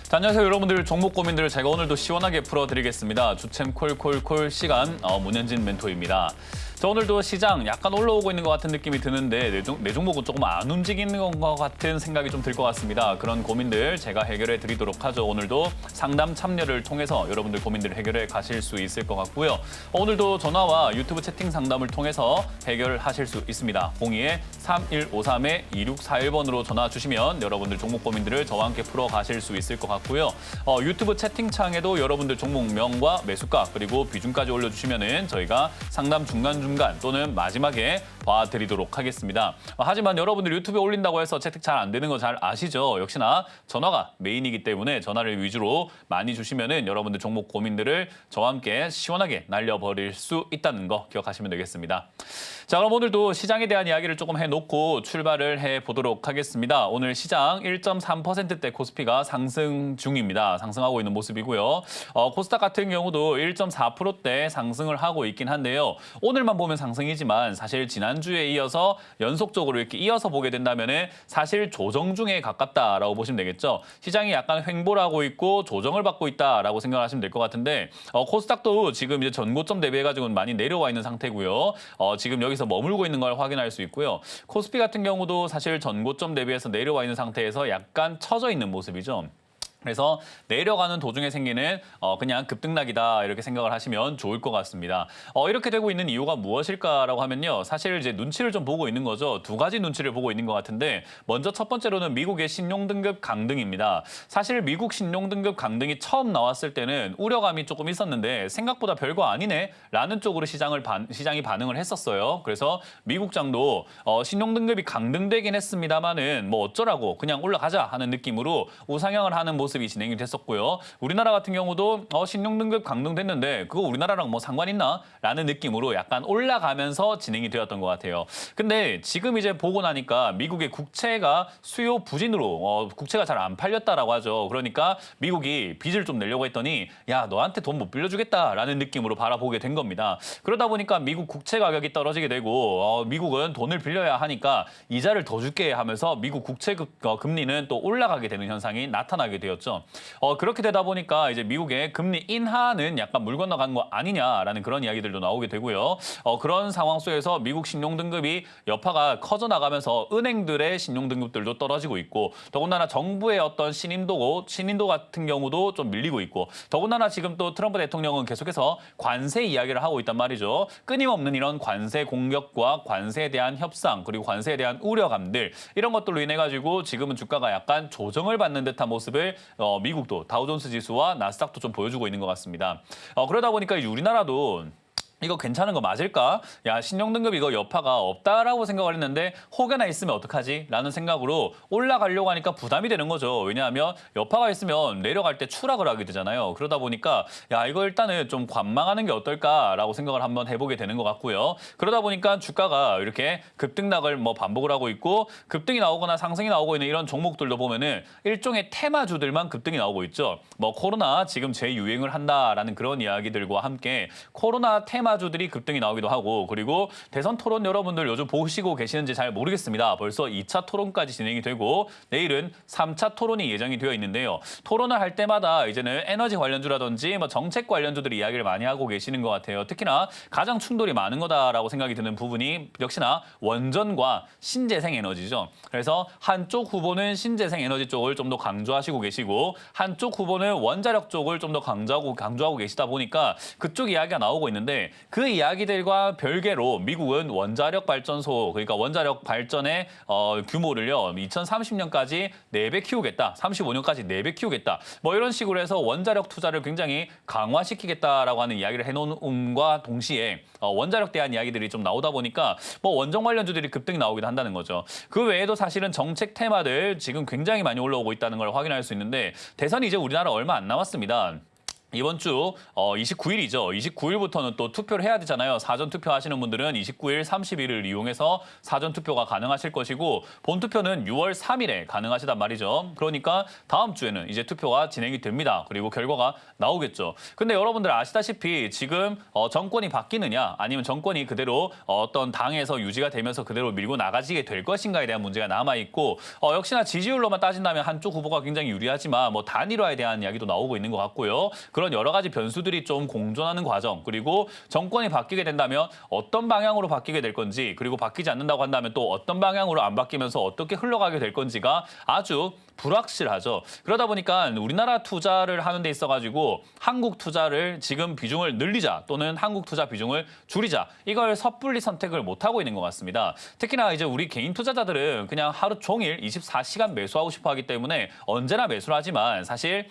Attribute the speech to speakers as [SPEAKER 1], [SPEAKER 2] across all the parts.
[SPEAKER 1] 자, 안녕하세요 여러분들. 종목 고민들을 제가 오늘도 시원하게 풀어드리겠습니다. 주챔 콜콜콜 시간 문현진 멘토입니다. 자, 오늘도 시장 약간 올라오고 있는 것 같은 느낌이 드는데 내 종목은 조금 안 움직이는 것 같은 생각이 좀 들 것 같습니다. 그런 고민들 제가 해결해 드리도록 하죠. 오늘도 상담 참여를 통해서 여러분들 고민들을 해결해 가실 수 있을 것 같고요. 오늘도 전화와 유튜브 채팅 상담을 통해서 해결하실 수 있습니다. 02-3153-2641번으로 전화 주시면 여러분들 종목 고민들을 저와 함께 풀어 가실 수 있을 것 같고요. 유튜브 채팅창에도 여러분들 종목명과 매수가 그리고 비중까지 올려주시면은 저희가 상담 중간중간 또는 마지막에 봐드리도록 하겠습니다. 하지만 여러분들 유튜브에 올린다고 해서 채팅 잘 안 되는 거 잘 아시죠? 역시나 전화가 메인이기 때문에 전화를 위주로 많이 주시면은 여러분들 종목 고민들을 저와 함께 시원하게 날려버릴 수 있다는 거 기억하시면 되겠습니다. 자, 그럼 오늘도 시장에 대한 이야기를 조금 해놓고 출발을 해보도록 하겠습니다. 오늘 시장 1.3%대 코스피가 상승 중입니다. 상승하고 있는 모습이고요. 코스닥 같은 경우도 1.4%대 상승을 하고 있긴 한데요. 오늘만 보면 상승이지만 사실 지난주에 이어서 연속적으로 이렇게 이어서 보게 된다면 사실 조정 중에 가깝다라고 보시면 되겠죠. 시장이 약간 횡보를 하고 있고 조정을 받고 있다라고 생각하시면 될 것 같은데 코스닥도 지금 이제 전고점 대비해가지고는 많이 내려와 있는 상태고요. 지금 여기서 머물고 있는 걸 확인할 수 있고요. 코스피 같은 경우도 사실 전고점 대비해서 내려와 있는 상태에서 약간 처져 있는 모습이죠. 그래서 내려가는 도중에 생기는 그냥 급등락이다 이렇게 생각을 하시면 좋을 것 같습니다. 이렇게 되고 있는 이유가 무엇일까라고 하면요. 사실 이제 눈치를 좀 보고 있는 거죠. 두 가지 눈치를 보고 있는 것 같은데 먼저 첫 번째로는 미국의 신용등급 강등입니다. 사실 미국 신용등급 강등이 처음 나왔을 때는 우려감이 조금 있었는데 생각보다 별거 아니네 라는 쪽으로 시장이 반응을 했었어요. 그래서 미국장도 신용등급이 강등되긴 했습니다만은 뭐 어쩌라고 그냥 올라가자 하는 느낌으로 우상향을 하는 모습이 진행이 됐었고요. 우리나라 같은 경우도 신용등급 강등됐는데 그거 우리나라랑 뭐 상관 있나? 라는 느낌으로 약간 올라가면서 진행이 되었던 것 같아요. 근데 지금 이제 보고 나니까 미국의 국채가 수요 부진으로 국채가 잘 안 팔렸다라고 하죠. 그러니까 미국이 빚을 좀 내려고 했더니 야 너한테 돈 못 빌려주겠다라는 느낌으로 바라보게 된 겁니다. 그러다 보니까 미국 국채 가격이 떨어지게 되고 미국은 돈을 빌려야 하니까 이자를 더 줄게 하면서 미국 국채 금리는 또 올라가게 되는 현상이 나타나게 되었죠. 그렇게 되다 보니까 이제 미국의 금리 인하는 약간 물 건너간 거 아니냐라는 그런 이야기들도 나오게 되고요. 그런 상황 속에서 미국 신용등급이 여파가 커져 나가면서 은행들의 신용등급들도 떨어지고 있고 더군다나 정부의 어떤 신인도 같은 경우도 좀 밀리고 있고 더군다나 지금 또 트럼프 대통령은 계속해서 관세 이야기를 하고 있단 말이죠. 끊임없는 이런 관세 공격과 관세에 대한 협상 그리고 관세에 대한 우려감들 이런 것들로 인해 가지고 지금은 주가가 약간 조정을 받는 듯한 모습을 미국도 다우존스 지수와 나스닥도 좀 보여주고 있는 것 같습니다. 그러다 보니까 우리나라도 이거 괜찮은 거 맞을까? 야, 신용등급 이거 여파가 없다라고 생각을 했는데 혹여나 있으면 어떡하지? 라는 생각으로 올라가려고 하니까 부담이 되는 거죠. 왜냐하면 여파가 있으면 내려갈 때 추락을 하게 되잖아요. 그러다 보니까 야, 이거 일단은 좀 관망하는 게 어떨까라고 생각을 한번 해보게 되는 것 같고요. 그러다 보니까 주가가 이렇게 급등락을 뭐 반복을 하고 있고 급등이 나오거나 상승이 나오고 있는 이런 종목들도 보면은 일종의 테마주들만 급등이 나오고 있죠. 뭐 코로나 지금 재유행을 한다라는 그런 이야기들과 함께 코로나 테마주들이 급등이 나오기도 하고 그리고 대선 토론 여러분들 요즘 보시고 계시는지 잘 모르겠습니다. 벌써 2차 토론까지 진행이 되고 내일은 3차 토론이 예정이 되어 있는데요. 토론을 할 때마다 이제는 에너지 관련주라든지 뭐 정책 관련주들이 이야기를 많이 하고 계시는 것 같아요. 특히나 가장 충돌이 많은 거다라고 생각이 드는 부분이 역시나 원전과 신재생 에너지죠. 그래서 한쪽 후보는 신재생 에너지 쪽을 좀 더 강조하시고 계시고 한쪽 후보는 원자력 쪽을 좀 더 강조하고 계시다 보니까 그쪽 이야기가 나오고 있는데 그 이야기들과 별개로 미국은 원자력 발전소 그러니까 원자력 발전의 규모를요 2030년까지 4배 키우겠다, 35년까지 4배 키우겠다 뭐 이런 식으로 해서 원자력 투자를 굉장히 강화시키겠다라고 하는 이야기를 해놓음과 동시에 원자력 대한 이야기들이 좀 나오다 보니까 뭐 원전 관련주들이 급등이 나오기도 한다는 거죠. 그 외에도 사실은 정책 테마들 지금 굉장히 많이 올라오고 있다는 걸 확인할 수 있는데 대선이 이제 우리나라 얼마 안 남았습니다. 이번 주 29일이죠. 29일부터는 또 투표를 해야 되잖아요. 사전 투표하시는 분들은 29일, 30일을 이용해서 사전 투표가 가능하실 것이고 본투표는 6월 3일에 가능하시단 말이죠. 그러니까 다음 주에는 이제 투표가 진행이 됩니다. 그리고 결과가 나오겠죠. 근데 여러분들 아시다시피 지금 정권이 바뀌느냐 아니면 정권이 그대로 어떤 당에서 유지가 되면서 그대로 밀고 나가지게 될 것인가에 대한 문제가 남아있고 역시나 지지율로만 따진다면 한쪽 후보가 굉장히 유리하지만 뭐 단일화에 대한 이야기도 나오고 있는 것 같고요. 그런 여러 가지 변수들이 좀 공존하는 과정, 그리고 정권이 바뀌게 된다면 어떤 방향으로 바뀌게 될 건지, 그리고 바뀌지 않는다고 한다면 또 어떤 방향으로 안 바뀌면서 어떻게 흘러가게 될 건지가 아주 불확실하죠. 그러다 보니까 우리나라 투자를 하는 데 있어가지고 한국 투자를 지금 비중을 늘리자 또는 한국 투자 비중을 줄이자 이걸 섣불리 선택을 못하고 있는 것 같습니다. 특히나 이제 우리 개인 투자자들은 그냥 하루 종일 24시간 매수하고 싶어 하기 때문에 언제나 매수를 하지만 사실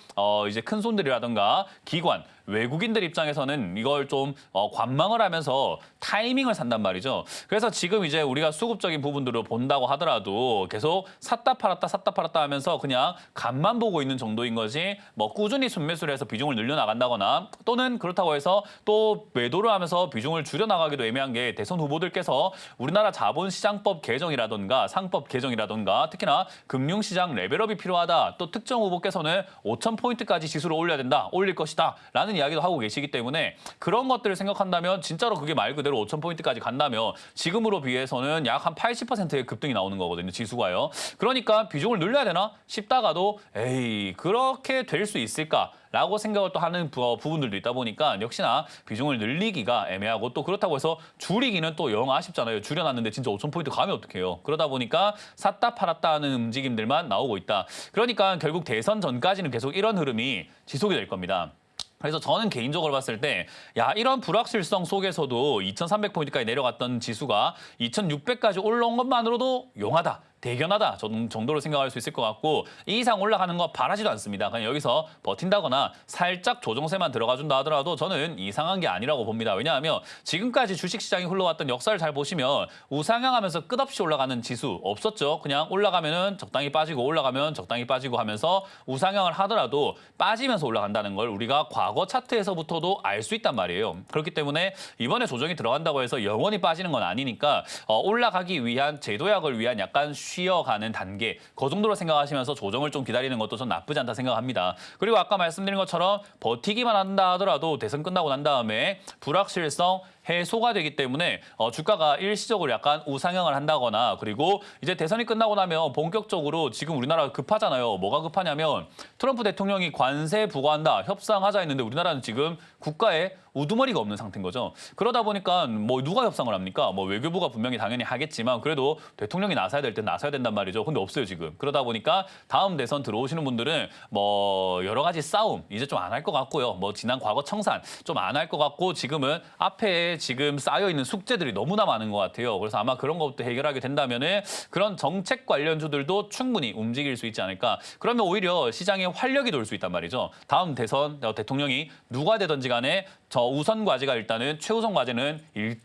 [SPEAKER 1] 이제 큰 손들이라든가 기관, 외국인들 입장에서는 이걸 좀 관망을 하면서 타이밍을 산단 말이죠. 그래서 지금 이제 우리가 수급적인 부분들을 본다고 하더라도 계속 샀다 팔았다 하면서 그냥 간만 보고 있는 정도인 거지 뭐 꾸준히 순매수를 해서 비중을 늘려나간다거나 또는 그렇다고 해서 또 매도를 하면서 비중을 줄여나가기도 애매한 게 대선 후보들께서 우리나라 자본시장법 개정이라든가 상법 개정이라든가 특히나 금융시장 레벨업이 필요하다. 또 특정 후보께서는 5,000포인트까지 지수를 올려야 된다. 올릴 것이다. 라는 이야기도 하고 계시기 때문에 그런 것들을 생각한다면 진짜로 그게 말 그대로 5,000포인트까지 간다면 지금으로 비해서는 약 한 80%의 급등이 나오는 거거든요. 지수가요. 그러니까 비중을 늘려야 되나 싶다가도 에이 그렇게 될 수 있을까? 라고 생각을 또 하는 부분들도 있다 보니까 역시나 비중을 늘리기가 애매하고 또 그렇다고 해서 줄이기는 또 영 아쉽잖아요. 줄여놨는데 진짜 5,000포인트 가면 어떡해요. 그러다 보니까 샀다 팔았다 하는 움직임들만 나오고 있다. 그러니까 결국 대선 전까지는 계속 이런 흐름이 지속이 될 겁니다. 그래서 저는 개인적으로 봤을 때 야 이런 불확실성 속에서도 2,300포인트까지 내려갔던 지수가 2,600까지 올라온 것만으로도 용하다. 대견하다 정도로 생각할 수 있을 것 같고 이 이상 올라가는 거 바라지도 않습니다. 그냥 여기서 버틴다거나 살짝 조정세만 들어가준다 하더라도 저는 이상한 게 아니라고 봅니다. 왜냐하면 지금까지 주식시장이 흘러왔던 역사를 잘 보시면 우상향하면서 끝없이 올라가는 지수 없었죠. 그냥 올라가면은 적당히 빠지고 올라가면 적당히 빠지고 하면서 우상향을 하더라도 빠지면서 올라간다는 걸 우리가 과거 차트에서부터도 알 수 있단 말이에요. 그렇기 때문에 이번에 조정이 들어간다고 해서 영원히 빠지는 건 아니니까 올라가기 위한 제도약을 위한 약간 쉬어가는 단계 그 정도로 생각하시면서 조정을 좀 기다리는 것도 전 나쁘지 않다 생각합니다. 그리고 아까 말씀드린 것처럼 버티기만 한다 하더라도 대선 끝나고 난 다음에 불확실성 해소가 되기 때문에 주가가 일시적으로 약간 우상향을 한다거나 그리고 이제 대선이 끝나고 나면 본격적으로 지금 우리나라가 급하잖아요. 뭐가 급하냐면 트럼프 대통령이 관세 부과한다, 협상하자 했는데 우리나라는 지금 국가에 우두머리가 없는 상태인 거죠. 그러다 보니까 뭐 누가 협상을 합니까? 뭐 외교부가 분명히 당연히 하겠지만 그래도 대통령이 나서야 될 땐 나서야 된단 말이죠. 근데 없어요 지금. 그러다 보니까 다음 대선 들어오시는 분들은 뭐 여러 가지 싸움 이제 좀 안 할 것 같고요. 뭐 지난 과거 청산 좀 안 할 것 같고 지금은 앞에 지금 쌓여있는 숙제들이 너무나 많은 것 같아요. 그래서 아마 그런 것부터 해결하게 된다면은 그런 정책 관련주들도 충분히 움직일 수 있지 않을까. 그러면 오히려 시장에 활력이 돌 수 있단 말이죠. 다음 대선 대통령이 누가 되든지 간에 저 우선 과제가 일단은 최우선 과제는 일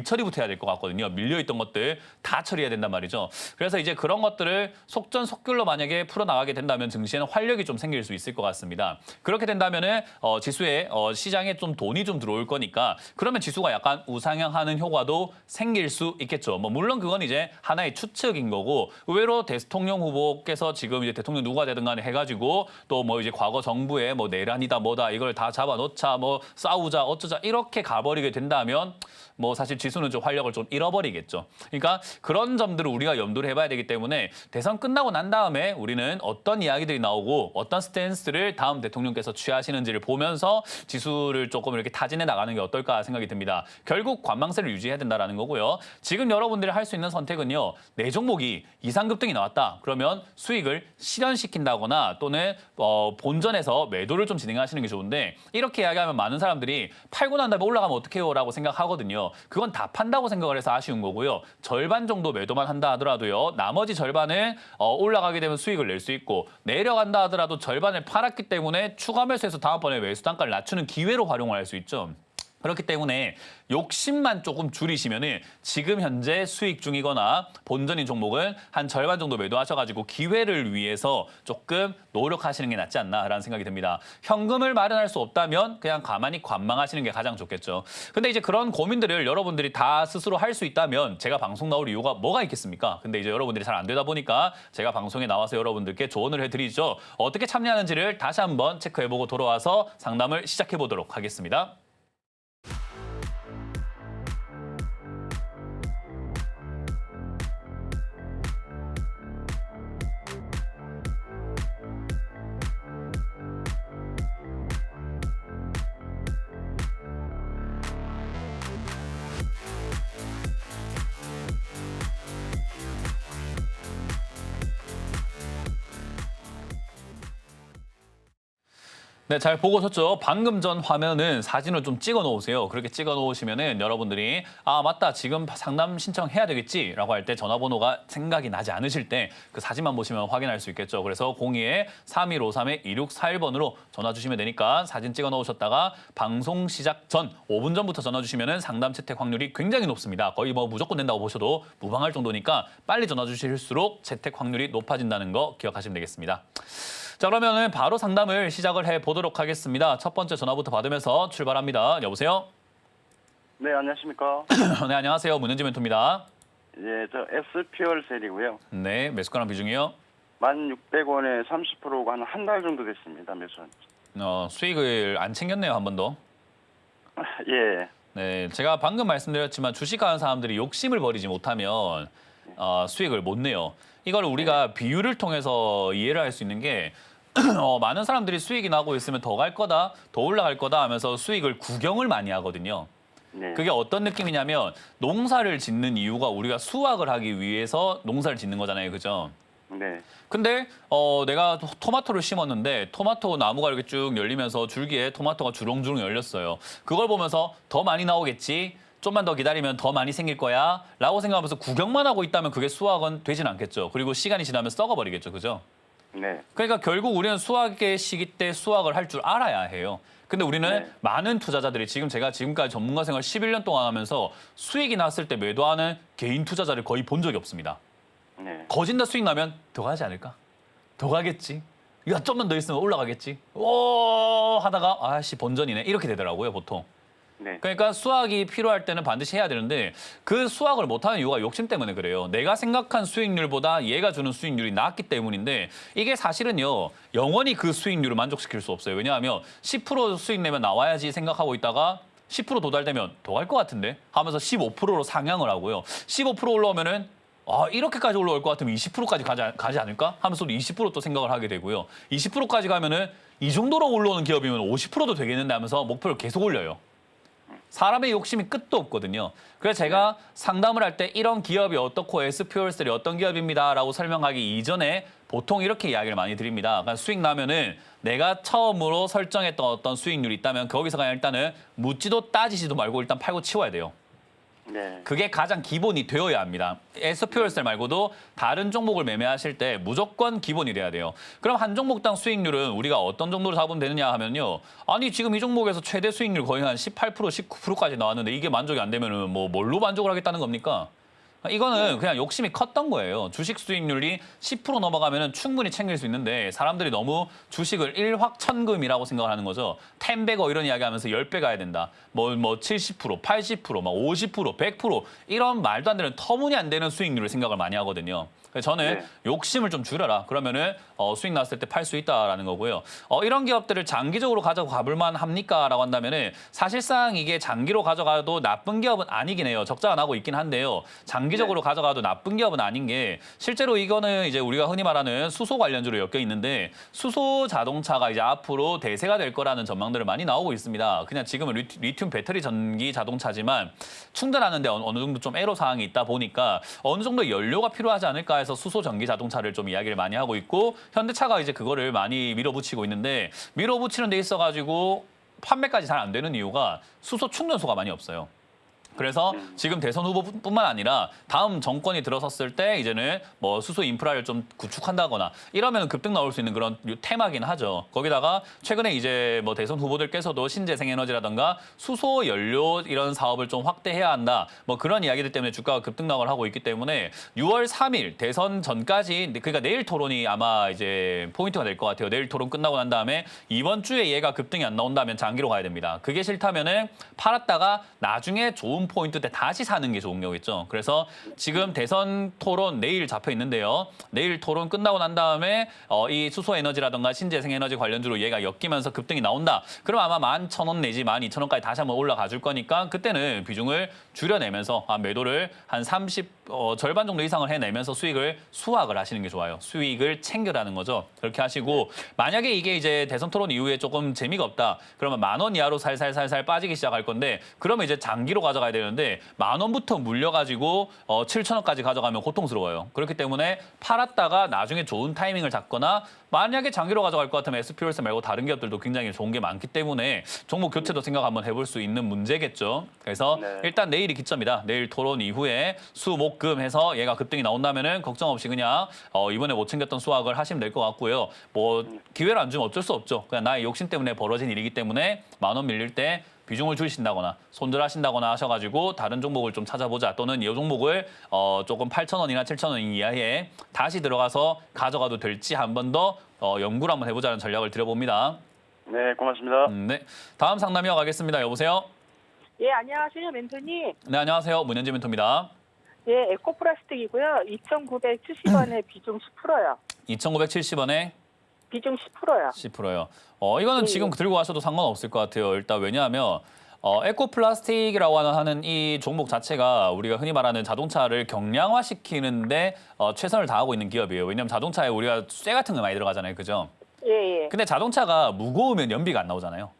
[SPEAKER 1] 처리부터 해야 될 것 같거든요. 밀려있던 것들 다 처리해야 된단 말이죠. 그래서 이제 그런 것들을 속전속결로 만약에 풀어나가게 된다면 증시에는 활력이 좀 생길 수 있을 것 같습니다. 그렇게 된다면은 지수에 시장에 좀 돈이 좀 들어올 거니까 그러면 지수가 약간 우상향하는 효과도 생길 수 있겠죠. 뭐 물론 그건 이제 하나의 추측인 거고 의외로 대통령 후보께서 지금 이제 대통령 누가 되든 간에 해가지고 또 뭐 이제 과거 정부의 뭐 내란이다 뭐다 이걸 다 잡아놓자 뭐 싸우자 어쩌자 이렇게 가버리게 된다면 뭐 사실 지수는 좀 활력을 좀 잃어버리겠죠. 그러니까 그런 점들을 우리가 염두를 해봐야 되기 때문에 대선 끝나고 난 다음에 우리는 어떤 이야기들이 나오고 어떤 스탠스를 다음 대통령께서 취하시는지를 보면서 지수를 조금 이렇게 타진해 나가는 게 어떨까 생각이 듭니다. 결국 관망세를 유지해야 된다는 거고요. 지금 여러분들이 할 수 있는 선택은요. 내 종목이 이상급등이 나왔다. 그러면 수익을 실현시킨다거나 또는 본전에서 매도를 좀 진행하시는 게 좋은데 이렇게 이야기하면 많은 사람들이 팔고 난 다음에 올라가면 어떡해요? 라고 생각하거든요. 그건 다 판다고 생각을 해서 아쉬운 거고요. 절반 정도 매도만 한다 하더라도요. 나머지 절반은 올라가게 되면 수익을 낼 수 있고 내려간다 하더라도 절반을 팔았기 때문에 추가 매수해서 다음번에 매수 단가를 낮추는 기회로 활용을 할 수 있죠. 그렇기 때문에 욕심만 조금 줄이시면은 지금 현재 수익 중이거나 본전인 종목은 한 절반 정도 매도하셔가지고 기회를 위해서 조금 노력하시는 게 낫지 않나라는 생각이 듭니다. 현금을 마련할 수 없다면 그냥 가만히 관망하시는 게 가장 좋겠죠. 근데 이제 그런 고민들을 여러분들이 다 스스로 할 수 있다면 제가 방송 나올 이유가 뭐가 있겠습니까? 근데 이제 여러분들이 잘 안 되다 보니까 제가 방송에 나와서 여러분들께 조언을 해드리죠. 어떻게 참여하는지를 다시 한번 체크해보고 돌아와서 상담을 시작해보도록 하겠습니다. 네, 잘 보고 오셨죠? 방금 전 화면은 사진을 좀 찍어 놓으세요. 그렇게 찍어 놓으시면은 여러분들이 아, 맞다. 지금 상담 신청해야 되겠지라고 할 때 전화번호가 생각이 나지 않으실 때 그 사진만 보시면 확인할 수 있겠죠. 그래서 02-3153-2641번으로 전화 주시면 되니까 사진 찍어 놓으셨다가 방송 시작 전 5분 전부터 전화 주시면은 상담 채택 확률이 굉장히 높습니다. 거의 뭐 무조건 된다고 보셔도 무방할 정도니까 빨리 전화 주실수록 채택 확률이 높아진다는 거 기억하시면 되겠습니다. 자, 그러면은 바로 상담을 시작을 해보도록 하겠습니다. 첫 번째 전화부터 받으면서 출발합니다. 여보세요?
[SPEAKER 2] 네, 안녕하십니까?
[SPEAKER 1] 네, 안녕하세요. 문현지 멘토입니다.
[SPEAKER 2] 예, 저 SPL 셀이고요.
[SPEAKER 1] 네, 매수가랑 비중이요?
[SPEAKER 2] 1,600원에 30%가 한 달 정도 됐습니다, 매수한.
[SPEAKER 1] 수익을 안 챙겼네요, 한 번도.
[SPEAKER 2] 예,
[SPEAKER 1] 네, 제가 방금 말씀드렸지만 주식하는 사람들이 욕심을 버리지 못하면 수익을 못 내요. 이걸 우리가 비율을 통해서 이해를 할 수 있는 게 많은 사람들이 수익이 나고 있으면 더 갈 거다, 더 올라갈 거다 하면서 수익을 구경을 많이 하거든요.
[SPEAKER 2] 네.
[SPEAKER 1] 그게 어떤 느낌이냐면 농사를 짓는 이유가 우리가 수확을 하기 위해서 농사를 짓는 거잖아요. 그죠?
[SPEAKER 2] 네.
[SPEAKER 1] 근데 내가 토마토를 심었는데 토마토 나무가 이렇게 쭉 열리면서 줄기에 토마토가 주렁주렁 열렸어요. 그걸 보면서 더 많이 나오겠지. 좀만 더 기다리면 더 많이 생길 거야. 라고 생각하면서 구경만 하고 있다면 그게 수확은 되진 않겠죠. 그리고 시간이 지나면 썩어버리겠죠. 그죠?
[SPEAKER 2] 네.
[SPEAKER 1] 그러니까 결국 우리는 수확의 시기 때 수확을 할 줄 알아야 해요. 근데 우리는
[SPEAKER 2] 네.
[SPEAKER 1] 많은 투자자들이 제가 지금까지 전문가 생활 11년 동안 하면서 수익이 났을 때 매도하는 개인 투자자를 거의 본 적이 없습니다.
[SPEAKER 2] 네.
[SPEAKER 1] 거진다 수익 나면 더 가지 않을까? 더 가겠지. 야, 좀만 더 있으면 올라가겠지. 오 하다가 아씨 본전이네. 이렇게 되더라고요, 보통.
[SPEAKER 2] 네.
[SPEAKER 1] 그러니까 수학이 필요할 때는 반드시 해야 되는데 그 수학을 못하는 이유가 욕심 때문에 그래요. 내가 생각한 수익률보다 얘가 주는 수익률이 낮기 때문인데 이게 사실은요. 영원히 그 수익률을 만족시킬 수 없어요. 왜냐하면 10% 수익 내면 나와야지 생각하고 있다가 10% 도달되면 더 갈 것 같은데 하면서 15%로 상향을 하고요. 15% 올라오면은 이렇게까지 올라올 것 같으면 20%까지 가지 않을까? 하면서 20%또 생각을 하게 되고요. 20%까지 가면은 이 정도로 올라오는 기업이면 50%도 되겠는데 하면서 목표를 계속 올려요. 사람의 욕심이 끝도 없거든요. 그래서 제가 상담을 할 때 이런 기업이 어떻고 SPOL셀이 어떤 기업입니다라고 설명하기 이전에 보통 이렇게 이야기를 많이 드립니다. 그러니까 수익 나면은 내가 처음으로 설정했던 어떤 수익률이 있다면 거기서 그냥 일단은 묻지도 따지지도 말고 일단 팔고 치워야 돼요.
[SPEAKER 2] 네.
[SPEAKER 1] 그게 가장 기본이 되어야 합니다. SPOL셀 말고도 다른 종목을 매매하실 때 무조건 기본이 돼야 돼요. 그럼 한 종목당 수익률은 우리가 어떤 정도로 잡으면 되느냐 하면요. 아니 지금 이 종목에서 최대 수익률 거의 한 18%, 19%까지 나왔는데 이게 만족이 안 되면은 뭐 뭘로 만족을 하겠다는 겁니까? 이거는 그냥 욕심이 컸던 거예요. 주식 수익률이 10% 넘어가면 충분히 챙길 수 있는데 사람들이 너무 주식을 일확천금이라고 생각을 하는 거죠. 10배거 이런 이야기 하면서 10배 가야 된다. 뭐 70%, 80%, 막 50%, 100% 이런 말도 안 되는 터무니 안 되는 수익률을 생각을 많이 하거든요. 그래서 저는 욕심을 좀 줄여라. 그러면은 수익 났을 때 팔 수 있다라는 거고요. 이런 기업들을 장기적으로 가져가 볼 만합니까? 라고 한다면은 사실상 이게 장기로 가져가도 나쁜 기업은 아니긴 해요. 적자가 나고 있긴 한데요. 장기적으로 가져가도 나쁜 기업은 아닌 게 실제로 이거는 이제 우리가 흔히 말하는 수소 관련주로 엮여 있는데 수소 자동차가 이제 앞으로 대세가 될 거라는 전망들을 많이 나오고 있습니다. 그냥 지금은 리튬 배터리 전기 자동차지만 충전하는데 어느 정도 좀 애로 사항이 있다 보니까 어느 정도 연료가 필요하지 않을까 해서 수소 전기 자동차를 좀 이야기를 많이 하고 있고 현대차가 이제 그거를 많이 밀어붙이고 있는데 밀어붙이는 데 있어가지고 판매까지 잘 안 되는 이유가 수소 충전소가 많이 없어요. 그래서 지금 대선 후보뿐만 아니라 다음 정권이 들어섰을 때 이제는 뭐 수소 인프라를 좀 구축한다거나 이러면 급등 나올 수 있는 그런 테마긴 하죠. 거기다가 최근에 이제 뭐 대선 후보들께서도 신재생에너지라든가 수소 연료 이런 사업을 좀 확대해야 한다. 뭐 그런 이야기들 때문에 주가가 급등락을 하고 있기 때문에 6월 3일 대선 전까지 그러니까 내일 토론이 아마 이제 포인트가 될 것 같아요. 내일 토론 끝나고 난 다음에 이번 주에 얘가 급등이 안 나온다면 장기로 가야 됩니다. 그게 싫다면은 팔았다가 나중에 좋은 포인트 때 다시 사는 게 좋은 거겠죠. 그래서 지금 대선 토론 내일 잡혀 있는데요. 내일 토론 끝나고 난 다음에 이 수소에너지라든가 신재생에너지 관련주로 얘가 엮이면서 급등이 나온다. 그럼 아마 11,000원 내지 12,000원까지 다시 한번 올라가 줄 거니까 그때는 비중을 줄여내면서 매도를 한 30, 절반 정도 이상을 해내면서 수익을 수확을 하시는 게 좋아요. 수익을 챙겨라는 거죠. 그렇게 하시고 만약에 이게 이제 대선 토론 이후에 조금 재미가 없다. 그러면 10,000원 이하로 살살살살 빠지기 시작할 건데 그러면 이제 장기로 가져가야 되는데 10,000원부터 물려가지고 7,000원까지 가져가면 고통스러워요. 그렇기 때문에 팔았다가 나중에 좋은 타이밍을 잡거나 만약에 장기로 가져갈 것 같으면 SPOS 말고 다른 기업들도 굉장히 좋은 게 많기 때문에 종목 교체도 생각 한번 해볼 수 있는 문제겠죠. 그래서
[SPEAKER 2] 네.
[SPEAKER 1] 일단 내일이 기점이다. 내일 토론 이후에 수, 목, 금 해서 얘가 급등이 나온다면은 걱정 없이 그냥 이번에 못 챙겼던 수확을 하시면 될 것 같고요. 뭐 기회를 안 주면 어쩔 수 없죠. 그냥 나의 욕심 때문에 벌어진 일이기 때문에 10,000원 밀릴 때 비중을 줄이신다거나 손절하신다거나 하셔가지고 다른 종목을 좀 찾아보자 또는 이 종목을 조금 8,000원이나 7,000원 이하에 다시 들어가서 가져가도 될지 한 번 더 연구를 한번 해보자는 전략을 드려봅니다.
[SPEAKER 2] 네, 고맙습니다.
[SPEAKER 1] 네, 다음 상담 이어가겠습니다. 여보세요?
[SPEAKER 3] 예, 안녕하세요, 멘토님.
[SPEAKER 1] 네, 안녕하세요. 문현지 멘토입니다.
[SPEAKER 3] 예, 에코플라스틱이고요. 2,970원에 비중 10%요.
[SPEAKER 1] 2,970원에
[SPEAKER 3] 비중 10%요.
[SPEAKER 1] 10%요. 이거는
[SPEAKER 3] 예,
[SPEAKER 1] 지금 들고 가셔도 상관없을 것 같아요. 일단 왜냐하면 에코플라스틱이라고 하는 이 종목 자체가 우리가 흔히 말하는 자동차를 경량화시키는데 최선을 다하고 있는 기업이에요. 왜냐하면 자동차에 우리가 쇠 같은 거 많이 들어가잖아요. 그죠?
[SPEAKER 3] 예, 예.
[SPEAKER 1] 근데 자동차가 무거우면 연비가 안 나오잖아요.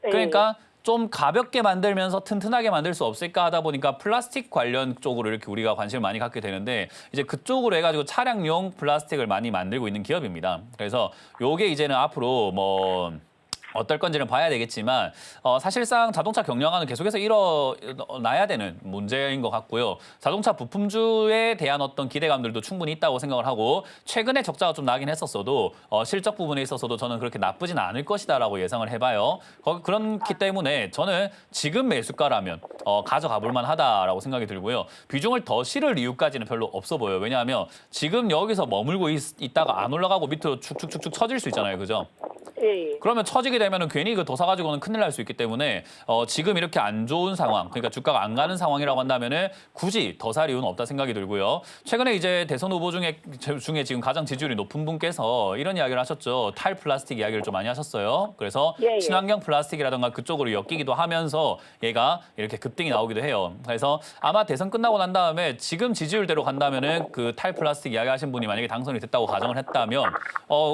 [SPEAKER 3] 예,
[SPEAKER 1] 그러니까 좀 가볍게 만들면서 튼튼하게 만들 수 없을까 하다 보니까 플라스틱 관련 쪽으로 이렇게 우리가 관심을 많이 갖게 되는데 이제 그쪽으로 해가지고 차량용 플라스틱을 많이 만들고 있는 기업입니다. 그래서 요게 이제는 앞으로 뭐 어떨 건지는 봐야 되겠지만 사실상 자동차 경량화는 계속해서 일어나야 되는 문제인 것 같고요. 자동차 부품주에 대한 어떤 기대감들도 충분히 있다고 생각을 하고 최근에 적자가 좀 나긴 했었어도 실적 부분에 있어서도 저는 그렇게 나쁘진 않을 것이다라고 예상을 해봐요. 그렇기 때문에 저는 지금 매수가라면 가져가 볼 만하다라고 생각이 들고요. 비중을 더 실을 이유까지는 별로 없어 보여요. 왜냐하면 지금 여기서 머물고 있다가 안 올라가고 밑으로 축축축축 처질 수 있잖아요. 그죠?
[SPEAKER 3] 예.
[SPEAKER 1] 그러면 처지게 되면은 괜히 그 더 사가지고는 큰일 날 수 있기 때문에 지금 이렇게 안 좋은 상황, 그러니까 주가가 안 가는 상황이라고 한다면은 굳이 더 살 이유는 없다 생각이 들고요. 최근에 이제 대선 후보 중에 지금 가장 지지율이 높은 분께서 이런 이야기를 하셨죠. 탈플라스틱 이야기를 좀 많이 하셨어요. 그래서
[SPEAKER 3] 예, 예.
[SPEAKER 1] 친환경 플라스틱이라든가 그쪽으로 엮이기도 하면서 얘가 이렇게 급등이 나오기도 해요. 그래서 아마 대선 끝나고 난 다음에 지금 지지율대로 간다면은 그 탈플라스틱 이야기 하신 분이 만약에 당선이 됐다고 가정을 했다면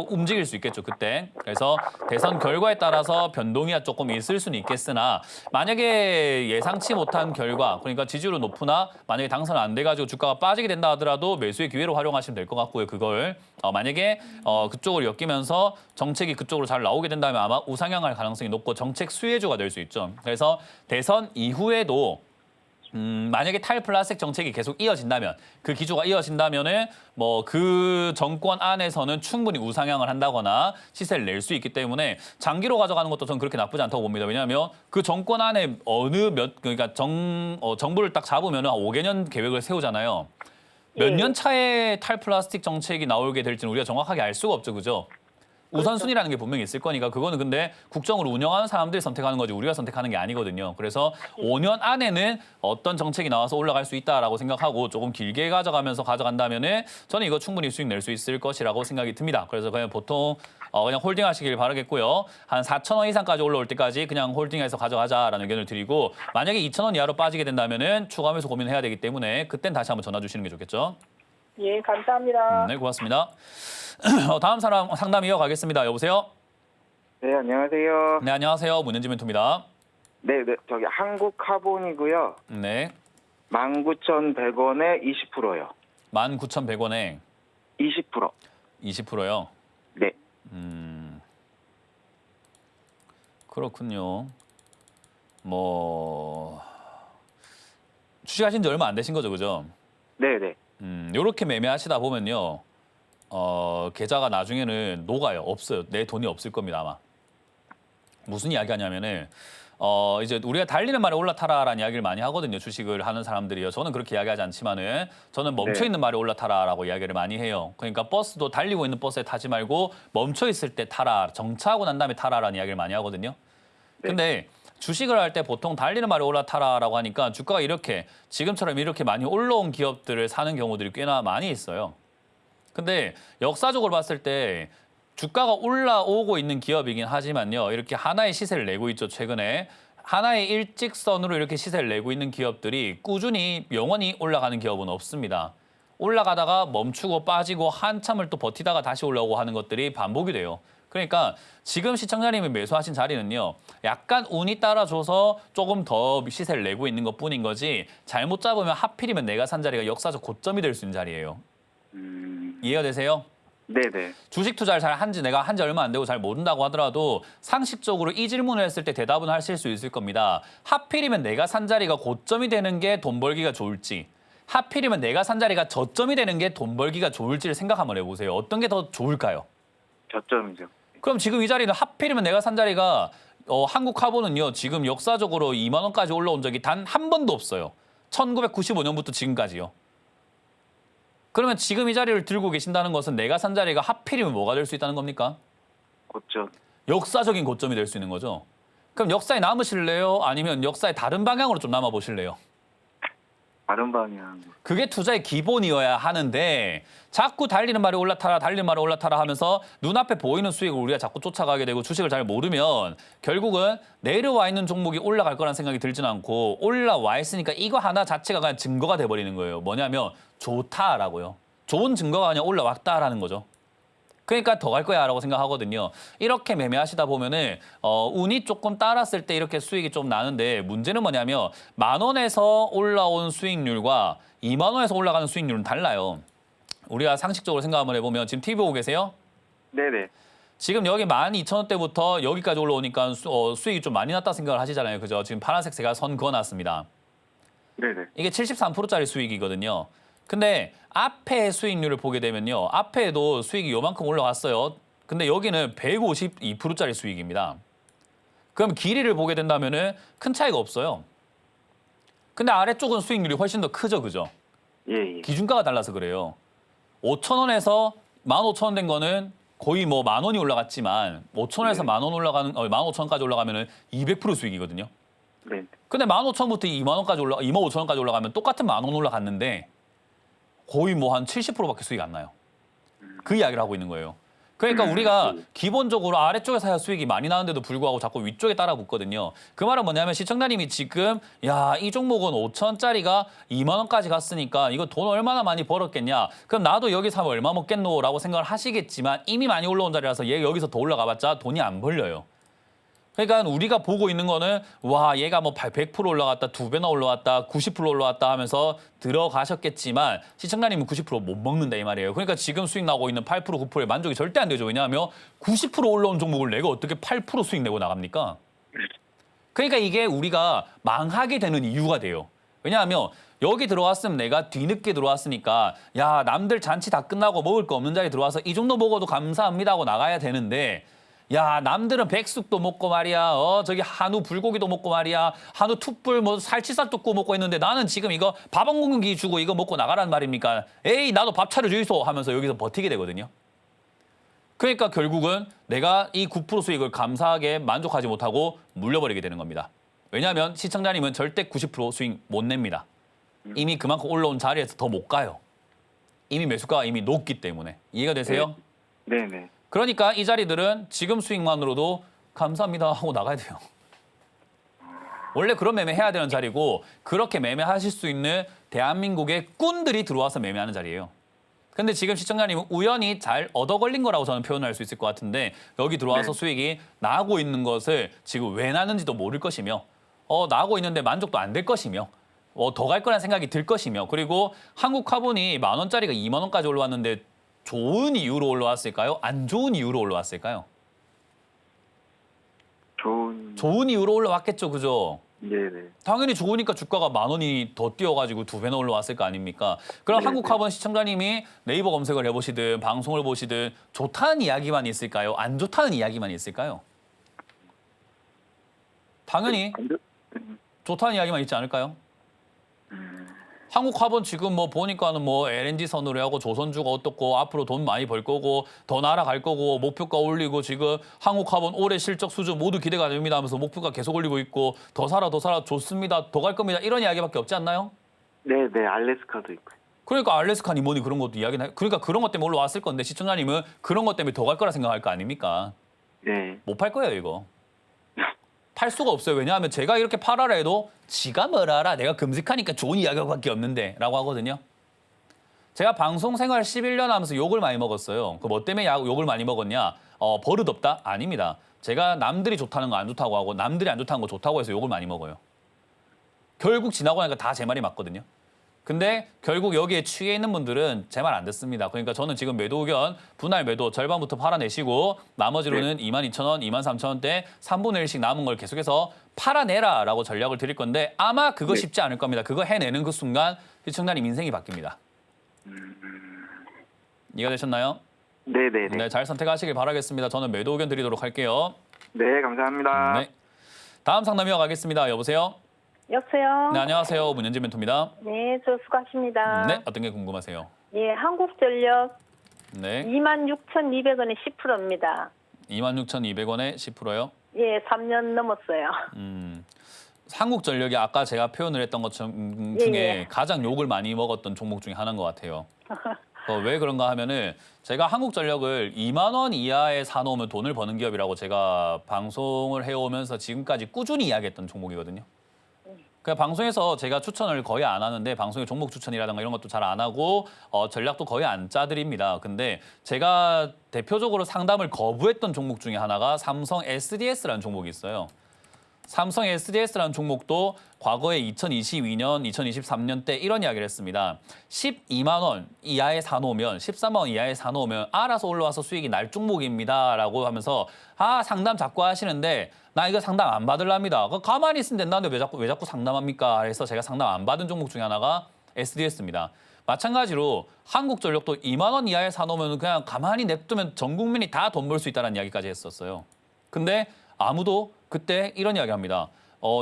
[SPEAKER 1] 움직일 수 있겠죠. 그때. 그래서 대선 결과에 따라서 변동이 조금 있을 수는 있겠으나 만약에 예상치 못한 결과 그러니까 지지율은 높으나 만약에 당선 안 돼가지고 주가가 빠지게 된다 하더라도 매수의 기회로 활용하시면 될 것 같고요. 그걸 만약에 그쪽으로 엮이면서 정책이 그쪽으로 잘 나오게 된다면 아마 우상향할 가능성이 높고 정책 수혜주가 될 수 있죠. 그래서 대선 이후에도 만약에 탈플라스틱 정책이 계속 이어진다면 그 기조가 이어진다면은 뭐 그 정권 안에서는 충분히 우상향을 한다거나 시세를 낼 수 있기 때문에 장기로 가져가는 것도 저는 그렇게 나쁘지 않다고 봅니다. 왜냐하면 그 정권 안에 그러니까 정부를 딱 잡으면 한 5개년 계획을 세우잖아요. 몇 년 차에 탈플라스틱 정책이 나오게 될지는 우리가 정확하게 알 수가 없죠. 그죠? 우선순위라는 게 분명히 있을 거니까 그거는 근데 국정으로 운영하는 사람들이 선택하는 거지 우리가 선택하는 게 아니거든요. 그래서 5년 안에는 어떤 정책이 나와서 올라갈 수 있다라고 생각하고 조금 길게 가져가면서 가져간다면은 저는 이거 충분히 수익 낼 수 있을 것이라고 생각이 듭니다. 그래서 그냥 보통 그냥 홀딩하시길 바라겠고요. 한 4,000원 이상까지 올라올 때까지 그냥 홀딩해서 가져가자라는 의견을 드리고 만약에 2,000원 이하로 빠지게 된다면은 추가 매수 고민해야 되기 때문에 그땐 다시 한번 전화 주시는 게 좋겠죠.
[SPEAKER 3] 예, 감사합니다.
[SPEAKER 1] 네, 고맙습니다. 다음 사람 상담 이어가겠습니다. 여보세요?
[SPEAKER 4] 네, 안녕하세요.
[SPEAKER 1] 네, 안녕하세요. 문현지 멘토입니다.
[SPEAKER 4] 네, 저기 한국카본이고요.
[SPEAKER 1] 네,
[SPEAKER 4] 19,100원에 20%요.
[SPEAKER 1] 19,100원에
[SPEAKER 4] 20%.
[SPEAKER 1] 20%요.
[SPEAKER 4] 네.
[SPEAKER 1] 그렇군요. 뭐 주식하신 지 얼마 안 되신 거죠, 그죠?
[SPEAKER 4] 네네.
[SPEAKER 1] 요렇게 매매하시다 보면요. 계좌가 나중에는 녹아요. 없어요. 내 돈이 없을 겁니다, 아마. 무슨 이야기 하냐면은, 이제 우리가 달리는 말에 올라타라라는 이야기를 많이 하거든요. 주식을 하는 사람들이요. 저는 그렇게 이야기하지 않지만은 저는 멈춰있는 말에 올라타라라고 이야기를 많이 해요. 그러니까 버스도 달리고 있는 버스에 타지 말고 멈춰있을 때 타라. 정차하고 난 다음에 타라라는 이야기를 많이 하거든요. 근데 주식을 할 때 보통 달리는 말에 올라타라라고 하니까 주가가 이렇게 지금처럼 이렇게 많이 올라온 기업들을 사는 경우들이 꽤나 많이 있어요. 근데 역사적으로 봤을 때 주가가 올라오고 있는 기업이긴 하지만요. 이렇게 하나의 시세를 내고 있죠, 최근에. 하나의 일직선으로 이렇게 시세를 내고 있는 기업들이 꾸준히 영원히 올라가는 기업은 없습니다. 올라가다가 멈추고 빠지고 한참을 또 버티다가 다시 올라오고 하는 것들이 반복이 돼요. 그러니까 지금 시청자님이 매수하신 자리는요. 약간 운이 따라줘서 조금 더 시세를 내고 있는 것뿐인 거지 잘못 잡으면 하필이면 내가 산 자리가 역사적 고점이 될 수 있는 자리예요. 이해가 되세요?
[SPEAKER 4] 네네.
[SPEAKER 1] 주식 투자를 잘 한지 내가 한지 얼마 안 되고 잘 모른다고 하더라도 상식적으로 이 질문을 했을 때 대답은 하실 수 있을 겁니다. 하필이면 내가 산 자리가 고점이 되는 게 돈 벌기가 좋을지 하필이면 내가 산 자리가 저점이 되는 게 돈 벌기가 좋을지를 생각 한번 해보세요. 어떤 게 더 좋을까요?
[SPEAKER 4] 저점이죠.
[SPEAKER 1] 그럼 지금 이 자리는 하필이면 내가 산 자리가 한국화보는요. 지금 역사적으로 2만 원까지 올라온 적이 단 한 번도 없어요. 1995년부터 지금까지요. 그러면 지금 이 자리를 들고 계신다는 것은 내가 산 자리가 하필이면 뭐가 될 수 있다는 겁니까?
[SPEAKER 4] 고점.
[SPEAKER 1] 역사적인 고점이 될 수 있는 거죠. 그럼 역사에 남으실래요? 아니면 역사의 다른 방향으로 좀 남아보실래요?
[SPEAKER 4] 다른 방향.
[SPEAKER 1] 그게 투자의 기본이어야 하는데 자꾸 달리는 말이 올라타라 달리는 말이 올라타라 하면서 눈앞에 보이는 수익을 우리가 자꾸 쫓아가게 되고 주식을 잘 모르면 결국은 내려와 있는 종목이 올라갈 거란 생각이 들지는 않고 올라와 있으니까 이거 하나 자체가 그냥 증거가 돼버리는 거예요. 뭐냐면 좋다라고요. 좋은 증거가 그냥 올라왔다라는 거죠. 그러니까 더 갈 거야 라고 생각하거든요. 이렇게 매매하시다 보면은 운이 조금 따랐을 때 이렇게 수익이 좀 나는데 문제는 뭐냐면 10,000원에서 올라온 수익률과 2만 원에서 올라가는 수익률은 달라요. 우리가 상식적으로 생각 한번 해보면 지금 TV 보고 계세요?
[SPEAKER 4] 네네.
[SPEAKER 1] 지금 여기 12,000원대부터 여기까지 올라오니까 수익이 좀 많이 났다 생각을 하시잖아요. 그죠? 지금 파란색 제가 선 그어놨습니다.
[SPEAKER 4] 네네.
[SPEAKER 1] 이게 73%짜리 수익이거든요. 근데 앞에 수익률을 보게 되면요. 앞에도 수익이 요만큼 올라갔어요. 근데 여기는 152%짜리 수익입니다. 그럼 길이를 보게 된다면은 큰 차이가 없어요. 근데 아래쪽은 수익률이 훨씬 더 크죠. 그죠?
[SPEAKER 4] 예.
[SPEAKER 1] 기준가가 달라서 그래요. 5,000원에서 15,000원 된 거는 거의 뭐 10,000원이 올라갔지만 5,000원에서 10,000원 올라가는 15,000원까지 올라가면 200% 수익이거든요.
[SPEAKER 4] 네.
[SPEAKER 1] 근데 15,000원부터 25,000원까지 올라가면 똑같은 10,000원 올라갔는데 거의 뭐 한 70%밖에 수익이 안 나요. 그 이야기를 하고 있는 거예요. 그러니까 우리가 기본적으로 아래쪽에서 사야 수익이 많이 나는데도 불구하고 자꾸 위쪽에 따라 붙거든요. 그 말은 뭐냐면 시청자님이 지금 야, 이 종목은 5,000원짜리가 2만 원까지 갔으니까 이거 돈 얼마나 많이 벌었겠냐. 그럼 나도 여기 사면 얼마 먹겠노라고 생각을 하시겠지만 이미 많이 올라온 자리라서 얘 여기서 더 올라가봤자 돈이 안 벌려요. 그러니까 우리가 보고 있는 거는 와 얘가 뭐 100% 올라갔다 2배나 올라왔다 90% 올라왔다 하면서 들어가셨겠지만 시청자님은 90% 못 먹는다 이 말이에요. 그러니까 지금 수익 나고 있는 8% 9%에 만족이 절대 안 되죠. 왜냐하면 90% 올라온 종목을 내가 어떻게 8% 수익 내고 나갑니까? 그러니까 이게 우리가 망하게 되는 이유가 돼요. 왜냐하면 여기 들어왔으면 내가 뒤늦게 들어왔으니까 야 남들 잔치 다 끝나고 먹을 거 없는 자리 들어와서 이 정도 먹어도 감사합니다 하고 나가야 되는데 야 남들은 백숙도 먹고 말이야 저기 한우 불고기도 먹고 말이야 한우 툭불 뭐 살치살도 구워 먹고 했는데 나는 지금 이거 밥 한 공기 주고 이거 먹고 나가라는 말입니까? 에이 나도 밥 차려주이소 하면서 여기서 버티게 되거든요. 그러니까 결국은 내가 이 9% 수익을 감사하게 만족하지 못하고 물려버리게 되는 겁니다. 왜냐하면 시청자님은 절대 90% 수익 못 냅니다. 이미 그만큼 올라온 자리에서 더 못 가요. 이미 매수가가 이미 높기 때문에. 이해가 되세요?
[SPEAKER 4] 네네.
[SPEAKER 1] 그러니까 이 자리들은 지금 수익만으로도 감사합니다 하고 나가야 돼요. 원래 그런 매매 해야 되는 자리고 그렇게 매매하실 수 있는 대한민국의 꾼들이 들어와서 매매하는 자리예요. 근데 지금 시청자님은 우연히 잘 얻어 걸린 거라고 저는 표현할 수 있을 것 같은데 여기 들어와서 수익이 나고 있는 것을 지금 왜 나는지도 모를 것이며 나고 있는데 만족도 안 될 것이며 더 갈 거라는 생각이 들 것이며 그리고 한국 카본이 10,000원짜리가 2만 원까지 올라왔는데 좋은 이유로 올라왔을까요? 안 좋은 이유로 올라왔을까요?
[SPEAKER 4] 좋은.
[SPEAKER 1] 좋은 이유로 올라왔겠죠, 그죠?
[SPEAKER 4] 네네.
[SPEAKER 1] 당연히 좋으니까 주가가 10,000원이 더 뛰어가지고 2배나 올라왔을 거 아닙니까? 그럼
[SPEAKER 4] 네,
[SPEAKER 1] 한국화본 시청자님이 네이버 검색을 해보시든 방송을 보시든 좋다는 이야기만 있을까요? 안 좋다는 이야기만 있을까요? 당연히
[SPEAKER 4] 안 돼?
[SPEAKER 1] 좋다는 이야기만 있지 않을까요? 한국화본 지금 뭐 보니까는 뭐 LNG 선으로 하고 조선주가 어떻고 앞으로 돈 많이 벌 거고 더 날아갈 거고 목표가 올리고 지금 한국화본 올해 실적 수준 모두 기대가 됩니다 하면서 목표가 계속 올리고 있고 더 살아 좋습니다 더 갈 겁니다 이런 이야기밖에 없지 않나요?
[SPEAKER 4] 네네. 알래스카도 있고.
[SPEAKER 1] 그러니까 알래스카니 뭐니 그런 것도 이야기는 그러니까 그런 것 때문에 올라왔을 건데 시청자님은 그런 것 때문에 더 갈 거라 생각할 거 아닙니까?
[SPEAKER 4] 네.
[SPEAKER 1] 못 팔 거예요 이거. 팔 수가 없어요. 왜냐하면 제가 이렇게 팔아라 해도 지가 뭘 알아. 내가 금식하니까 좋은 이야기밖에 없는데 라고 하거든요. 제가 방송 생활 11년 하면서 욕을 많이 먹었어요. 그 뭐 때문에 욕을 많이 먹었냐? 버릇없다? 아닙니다. 제가 남들이 좋다는 거 안 좋다고 하고 남들이 안 좋다는 거 좋다고 해서 욕을 많이 먹어요. 결국 지나고 나니까 다 제 말이 맞거든요. 근데 결국 여기에 취해 있는 분들은 제 말 안 듣습니다. 그러니까 저는 지금 매도 의견 분할 매도 절반부터 팔아내시고 나머지로는 22,000원, 23,000원대 3분의 1씩 남은 걸 계속해서 팔아내라라고 전략을 드릴 건데 아마 그거 쉽지 않을 겁니다. 그거 해내는 그 순간 시청자님 인생이 바뀝니다. 이해가 되셨나요?
[SPEAKER 4] 네네네.
[SPEAKER 1] 네, 잘 선택하시길 바라겠습니다. 저는 매도 의견 드리도록 할게요.
[SPEAKER 4] 네, 감사합니다.
[SPEAKER 1] 네. 다음 상담 이어가겠습니다. 여보세요?
[SPEAKER 3] 여보세요?
[SPEAKER 1] 네, 안녕하세요. 문현진 멘토입니다.
[SPEAKER 3] 네, 저 수고하십니다.
[SPEAKER 1] 네, 어떤 게 궁금하세요?
[SPEAKER 3] 예, 한국전력
[SPEAKER 1] 네,
[SPEAKER 3] 26,200원에 10%입니다.
[SPEAKER 1] 26,200원에 10%요?
[SPEAKER 3] 예, 3년 넘었어요.
[SPEAKER 1] 한국전력이 아까 제가 표현을 했던 것처럼
[SPEAKER 3] 예,
[SPEAKER 1] 중에
[SPEAKER 3] 예.
[SPEAKER 1] 가장 욕을 많이 먹었던 종목 중에 하나인 것 같아요. 왜 그런가 하면은 제가 한국전력을 2만 원 이하에 사놓으면 돈을 버는 기업이라고 제가 방송을 해오면서 지금까지 꾸준히 이야기했던 종목이거든요. 그 방송에서 제가 추천을 거의 안 하는데 방송에 종목 추천이라든가 이런 것도 잘 안 하고 전략도 거의 안 짜드립니다. 근데 제가 대표적으로 상담을 거부했던 종목 중에 하나가 삼성 SDS라는 종목이 있어요. 삼성 SDS라는 종목도 과거에 2022년, 2023년 때 이런 이야기를 했습니다. 12만 원 이하에 사놓으면, 13만 원 이하에 사놓으면 알아서 올라와서 수익이 날 종목입니다라고 하면서 상담 자꾸 하시는데 나 이거 상담 안 받으랍니다. 가만히 있으면 된다는데 왜 자꾸 상담합니까? 그래서 제가 상담 안 받은 종목 중에 하나가 SDS입니다. 마찬가지로 한국전력도 2만 원 이하에 사놓으면 그냥 가만히 냅두면 전 국민이 다 돈 벌 수 있다는 이야기까지 했었어요. 근데 아무도 그때 이런 이야기 합니다.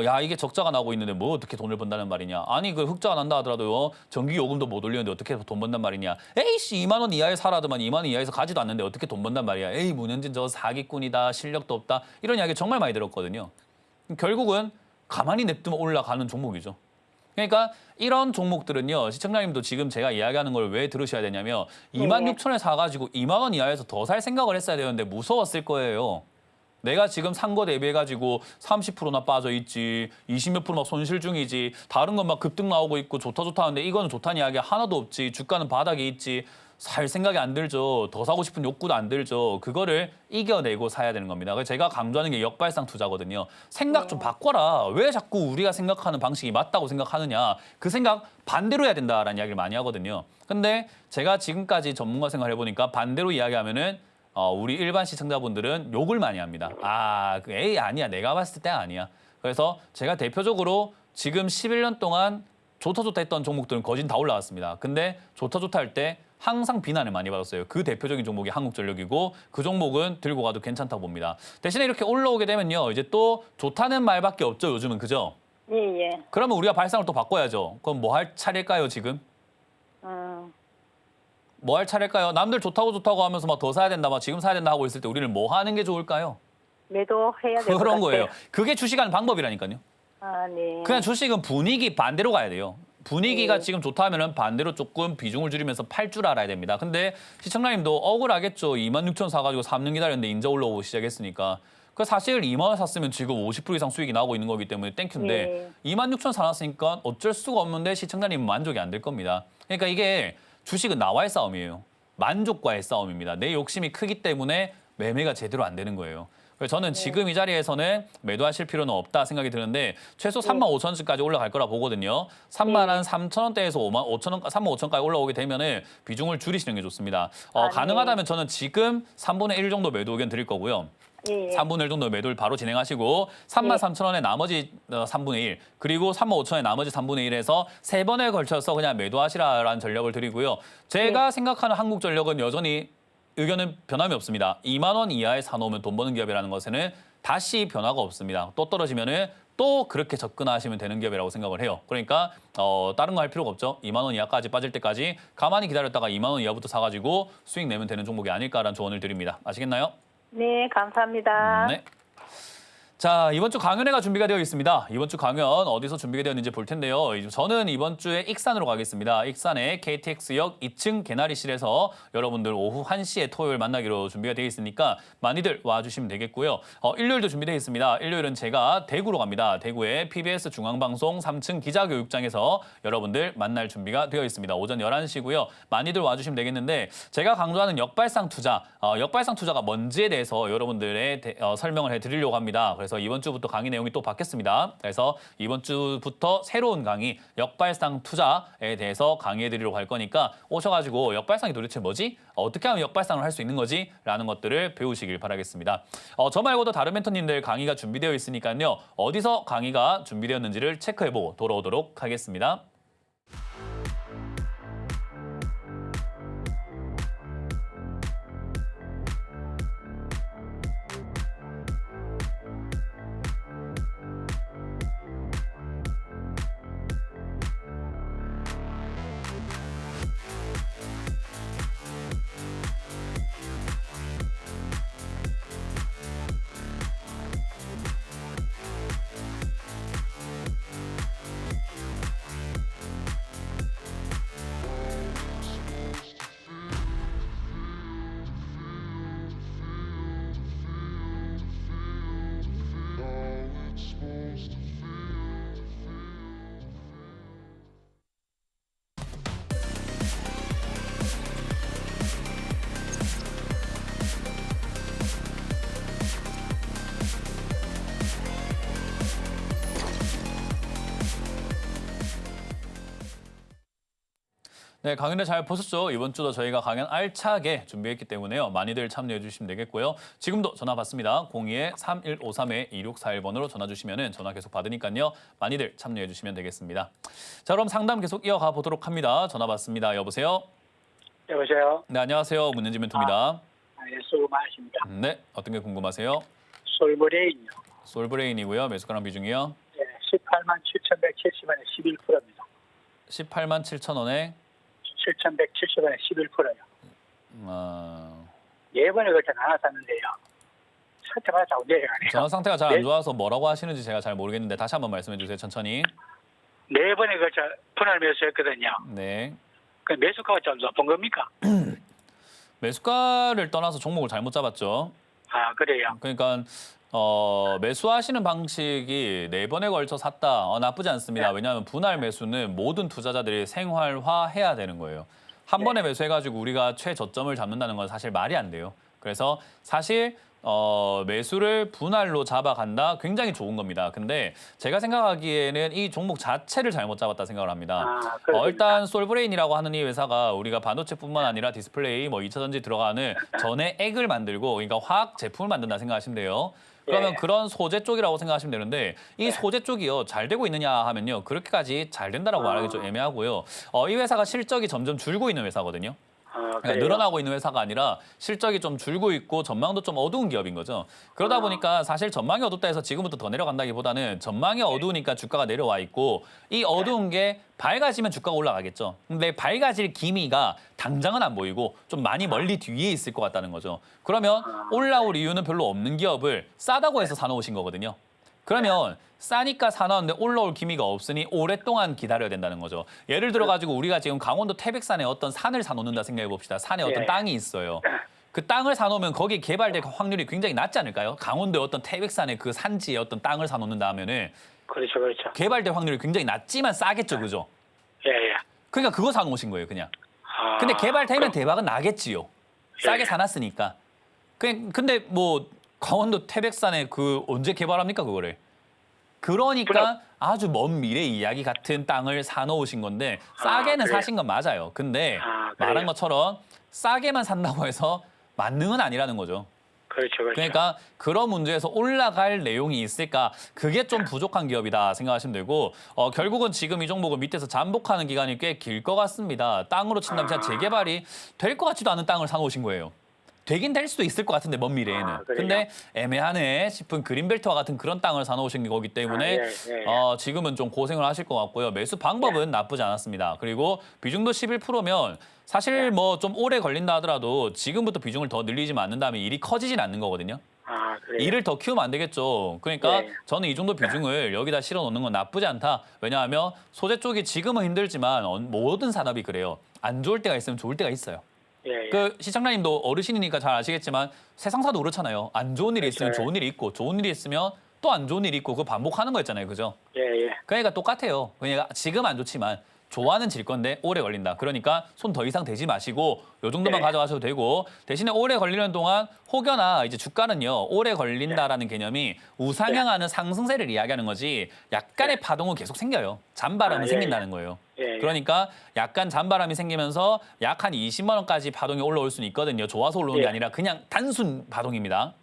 [SPEAKER 1] 야, 이게 적자가 나고 있는데 뭐 어떻게 돈을 번다는 말이냐. 아니, 그 흑자가 난다 하더라도 전기 요금도 못 올리는데 어떻게 돈 번단 말이냐. 에이씨, 2만 원 이하에 사라더만 2만 원 이하에서 가지도 않는데 어떻게 돈 번단 말이야. 에이, 문현진 저 사기꾼이다. 실력도 없다. 이런 이야기 정말 많이 들었거든요. 결국은 가만히 냅두면 올라가는 종목이죠. 그러니까 이런 종목들은요. 시청자님도 지금 제가 이야기하는 걸 왜 들으셔야 되냐면 26,000원에 사가지고 2만 원 이하에서 더 살 생각을 했어야 되는데 무서웠을 거예요. 내가 지금 산 거 대비해가지고 30%나 빠져 있지, 20몇 프로 막 손실 중이지, 다른 건 막 급등 나오고 있고 좋다 하는데 이거는 좋다는 이야기 하나도 없지, 주가는 바닥에 있지, 살 생각이 안 들죠. 더 사고 싶은 욕구도 안 들죠. 그거를 이겨내고 사야 되는 겁니다. 그래서 제가 강조하는 게 역발상 투자거든요. 생각 좀 바꿔라. 왜 자꾸 우리가 생각하는 방식이 맞다고 생각하느냐. 그 생각 반대로 해야 된다라는 이야기를 많이 하거든요. 근데 제가 지금까지 전문가 생활을 해보니까 반대로 이야기하면은 우리 일반 시청자분들은 욕을 많이 합니다. 에이, 아니야. 내가 봤을 때 아니야. 그래서 제가 대표적으로 지금 11년 동안 좋다 했던 종목들은 거진 다 올라왔습니다. 근데 좋다 할 때 항상 비난을 많이 받았어요. 그 대표적인 종목이 한국전력이고 그 종목은 들고 가도 괜찮다고 봅니다. 대신에 이렇게 올라오게 되면요. 이제 또 좋다는 말밖에 없죠. 요즘은. 그죠?
[SPEAKER 3] 예, 예.
[SPEAKER 1] 그러면 우리가 발상을 또 바꿔야죠. 그럼 뭐 할 차례일까요, 지금? 뭐 할 차례일까요? 남들 좋다고 하면서 막 더 사야 된다, 막 지금 사야 된다 하고 있을 때 우리는 뭐 하는 게 좋을까요?
[SPEAKER 3] 매도해야 될 것 같아요.
[SPEAKER 1] 그런 거예요. 그게 주식하는 방법이라니까요.
[SPEAKER 3] 네.
[SPEAKER 1] 그냥 주식은 분위기 반대로 가야 돼요. 분위기가 지금 좋다 하면은 반대로 조금 비중을 줄이면서 팔 줄 알아야 됩니다. 근데 시청자님도 억울하겠죠. 26,000 사가지고 3년 기다렸는데 인제 올라오고 시작했으니까. 그 사실 2만 원 샀으면 지금 50% 이상 수익이 나오고 있는 거기 때문에 땡큐인데 26,000 사놨으니까 어쩔 수가 없는데 시청자님은 만족이 안 될 겁니다. 그러니까 이게 주식은 나와의 싸움이에요. 만족과의 싸움입니다. 내 욕심이 크기 때문에 매매가 제대로 안 되는 거예요. 그래서 저는 지금 이 자리에서는 매도하실 필요는 없다 생각이 드는데 최소 35,000원까지 올라갈 거라 보거든요. 33,000원대에서 35,000원까지 올라오게 되면은 비중을 줄이시는 게 좋습니다. 가능하다면 저는 지금 3분의 1 정도 매도 의견 드릴 거고요.
[SPEAKER 3] 예, 예.
[SPEAKER 1] 3분의 1 정도 매도를 바로 진행하시고 33,000원에 나머지 3분의 1 그리고 35,000원에 나머지 3분의 1에서 세 번에 걸쳐서 그냥 매도하시라라는 전략을 드리고요. 제가 생각하는 한국전력은 여전히 의견은 변함이 없습니다. 2만 원 이하에 사놓으면 돈 버는 기업이라는 것에는 다시 변화가 없습니다. 또 떨어지면은 또 그렇게 접근하시면 되는 기업이라고 생각을 해요. 그러니까 다른 거 할 필요가 없죠. 2만 원 이하까지 빠질 때까지 가만히 기다렸다가 2만 원 이하부터 사가지고 수익 내면 되는 종목이 아닐까라는 조언을 드립니다. 아시겠나요?
[SPEAKER 3] 네, 감사합니다.
[SPEAKER 1] 네. 자, 이번 주 강연회가 준비가 되어 있습니다. 이번 주 강연 어디서 준비가 되었는지 볼 텐데요. 저는 이번 주에 익산으로 가겠습니다. 익산의 KTX역 2층 개나리실에서 여러분들 오후 1시에 토요일 만나기로 준비가 되어 있으니까 많이들 와주시면 되겠고요. 일요일도 준비되어 있습니다. 일요일은 제가 대구로 갑니다. 대구의 PBS 중앙방송 3층 기자교육장에서 여러분들 만날 준비가 되어 있습니다. 오전 11시고요. 많이들 와주시면 되겠는데 제가 강조하는 역발상 투자, 역발상 투자가 뭔지에 대해서 여러분들의 설명을 해드리려고 합니다. 그래서 이번 주부터 강의 내용이 또 바뀌었습니다. 그래서 이번 주부터 새로운 강의, 역발상 투자에 대해서 강의해드리려고 할 거니까 오셔가지고 역발상이 도대체 뭐지? 어떻게 하면 역발상을 할 수 있는 거지? 라는 것들을 배우시길 바라겠습니다. 저 말고도 다른 멘토님들 강의가 준비되어 있으니까요. 어디서 강의가 준비되었는지를 체크해보고 돌아오도록 하겠습니다. 네, 강연을 잘 보셨죠? 이번 주도 저희가 강연 알차게 준비했기 때문에요. 많이들 참여해 주시면 되겠고요. 지금도 전화 받습니다. 02-3153-2641번으로 전화 주시면 전화 계속 받으니까요. 많이들 참여해 주시면 되겠습니다. 자, 그럼 상담 계속 이어가 보도록 합니다. 전화 받습니다. 여보세요?
[SPEAKER 5] 여보세요.
[SPEAKER 1] 네, 안녕하세요. 문현지 멘토입니다.
[SPEAKER 5] 예, 수고 많으십니다.
[SPEAKER 1] 네, 어떤 게 궁금하세요?
[SPEAKER 5] 솔브레인요.
[SPEAKER 1] 솔브레인이고요. 매수가랑 비중이요?
[SPEAKER 5] 예, 187,170원에 11%입니다.
[SPEAKER 1] 187,000원에
[SPEAKER 5] 7,170원에 11%요. 네 번에 걸쳐 하나 샀는데요. 상태가 자꾸 내려가네요.
[SPEAKER 1] 전화 상태가 잘 안 좋아서 뭐라고 하시는지 제가 잘 모르겠는데 다시 한번 말씀해 주세요. 천천히.
[SPEAKER 5] 네 번에 걸쳐 분할 매수했거든요.
[SPEAKER 1] 네.
[SPEAKER 5] 그 매수가가 좀 높은 겁니까?
[SPEAKER 1] 매수가를 떠나서 종목을 잘못 잡았죠.
[SPEAKER 5] 아, 그래요.
[SPEAKER 1] 그러니까 매수하시는 방식이 네 번에 걸쳐 샀다. 나쁘지 않습니다.
[SPEAKER 5] 네.
[SPEAKER 1] 왜냐하면 분할 매수는 모든 투자자들이 생활화해야 되는 거예요. 한 번에 매수해가지고 우리가 최저점을 잡는다는 건 사실 말이 안 돼요. 그래서 사실 매수를 분할로 잡아간다 굉장히 좋은 겁니다. 근데 제가 생각하기에는 이 종목 자체를 잘못 잡았다 생각을 합니다. 일단 솔브레인이라고 하는 이 회사가 우리가 반도체뿐만 아니라 디스플레이, 뭐 2차전지 들어가는 전에 액을 만들고 그러니까 화학 제품을 만든다 생각하시면 돼요. 그러면 그런 소재 쪽이라고 생각하시면 되는데 이 소재 쪽이요 잘 되고 있느냐 하면요 그렇게까지 잘 된다라고 말하기 좀 애매하고요. 이 회사가 실적이 점점 줄고 있는 회사거든요. 그러니까 늘어나고 있는 회사가 아니라 실적이 좀 줄고 있고 전망도 좀 어두운 기업인 거죠. 그러다 보니까 사실 전망이 어둡다 해서 지금부터 더 내려간다기보다는 전망이 어두우니까 주가가 내려와 있고 이 어두운 게 밝아지면 주가가 올라가겠죠. 근데 밝아질 기미가 당장은 안 보이고 좀 많이 멀리 뒤에 있을 것 같다는 거죠. 그러면 올라올 이유는 별로 없는 기업을 싸다고 해서 사놓으신 거거든요. 그러면 싸니까 사놨는데 올라올 기미가 없으니 오랫동안 기다려야 된다는 거죠. 예를 들어가지고 우리가 지금 강원도 태백산에 어떤 산을 사놓는다 생각해 봅시다. 산에 어떤 땅이 있어요. 그 땅을 사놓으면 거기 개발될 확률이 굉장히 낮지 않을까요? 강원도의 어떤 태백산의 그 산지에 어떤 땅을 사놓는다 하면은
[SPEAKER 5] 그렇죠, 그렇죠.
[SPEAKER 1] 개발될 확률이 굉장히 낮지만 싸겠죠, 그죠?
[SPEAKER 5] 예, 예.
[SPEAKER 1] 그러니까 그거 사놓으신 거예요, 그냥. 근데 개발되면 대박은 나겠지요. 싸게 사놨으니까. 근데 뭐 강원도 태백산에 그 언제 개발합니까, 그거를? 그러니까 아주 먼 미래 이야기 같은 땅을 사놓으신 건데 싸게는 사신 건 맞아요. 근데 말한 것처럼 싸게만 산다고 해서 만능은 아니라는 거죠.
[SPEAKER 5] 그렇죠, 그렇죠.
[SPEAKER 1] 그러니까 그런 문제에서 올라갈 내용이 있을까? 그게 좀 부족한 기업이다 생각하시면 되고 결국은 지금 이 종목은 밑에서 잠복하는 기간이 꽤 길 것 같습니다. 땅으로 친다면 진짜 재개발이 될 것 같지도 않은 땅을 사놓으신 거예요. 되긴 될 수도 있을 것 같은데 먼 미래에는.
[SPEAKER 5] 그래요?
[SPEAKER 1] 근데 애매하네 싶은 그린벨트와 같은 그런 땅을 사놓으신 거기 때문에
[SPEAKER 5] 예, 예.
[SPEAKER 1] 지금은 좀 고생을 하실 것 같고요. 매수 방법은 나쁘지 않았습니다. 그리고 비중도 11%면 사실 뭐 좀 오래 걸린다 하더라도 지금부터 비중을 더 늘리지만 않는다면 일이 커지진 않는 거거든요.
[SPEAKER 5] 그래요.
[SPEAKER 1] 일을 더 키우면 안 되겠죠. 그러니까
[SPEAKER 5] 예.
[SPEAKER 1] 저는 이 정도 비중을 여기다 실어 놓는 건 나쁘지 않다. 왜냐하면 소재 쪽이 지금은 힘들지만 모든 산업이 그래요. 안 좋을 때가 있으면 좋을 때가 있어요.
[SPEAKER 5] 예, 예.
[SPEAKER 1] 그 시청자님도 어르신이니까 잘 아시겠지만 세상사도 그렇잖아요. 안 좋은 일이 있으면
[SPEAKER 5] 그렇죠.
[SPEAKER 1] 좋은 일이 있고 좋은 일이 있으면 또 안 좋은 일이 있고 그거 반복하는 거였잖아요. 그죠?
[SPEAKER 5] 예, 예.
[SPEAKER 1] 그러니까 똑같아요. 그러니까 지금 안 좋지만 좋아는 질 건데 오래 걸린다. 그러니까 손 더 이상 대지 마시고 요 정도만
[SPEAKER 5] 네.
[SPEAKER 1] 가져가셔도 되고 대신에 오래 걸리는 동안 혹여나 이제 주가는요. 오래 걸린다라는 개념이 우상향하는 상승세를 이야기하는 거지 약간의 파동은 계속 생겨요. 잔바람은
[SPEAKER 5] 예,
[SPEAKER 1] 생긴다는 거예요.
[SPEAKER 5] 예, 예.
[SPEAKER 1] 그러니까 약간 잔바람이 생기면서 약 한 20만 원까지 파동이 올라올 수는 있거든요. 좋아서 올라오는 게
[SPEAKER 5] 예.
[SPEAKER 1] 아니라 그냥 단순 파동입니다.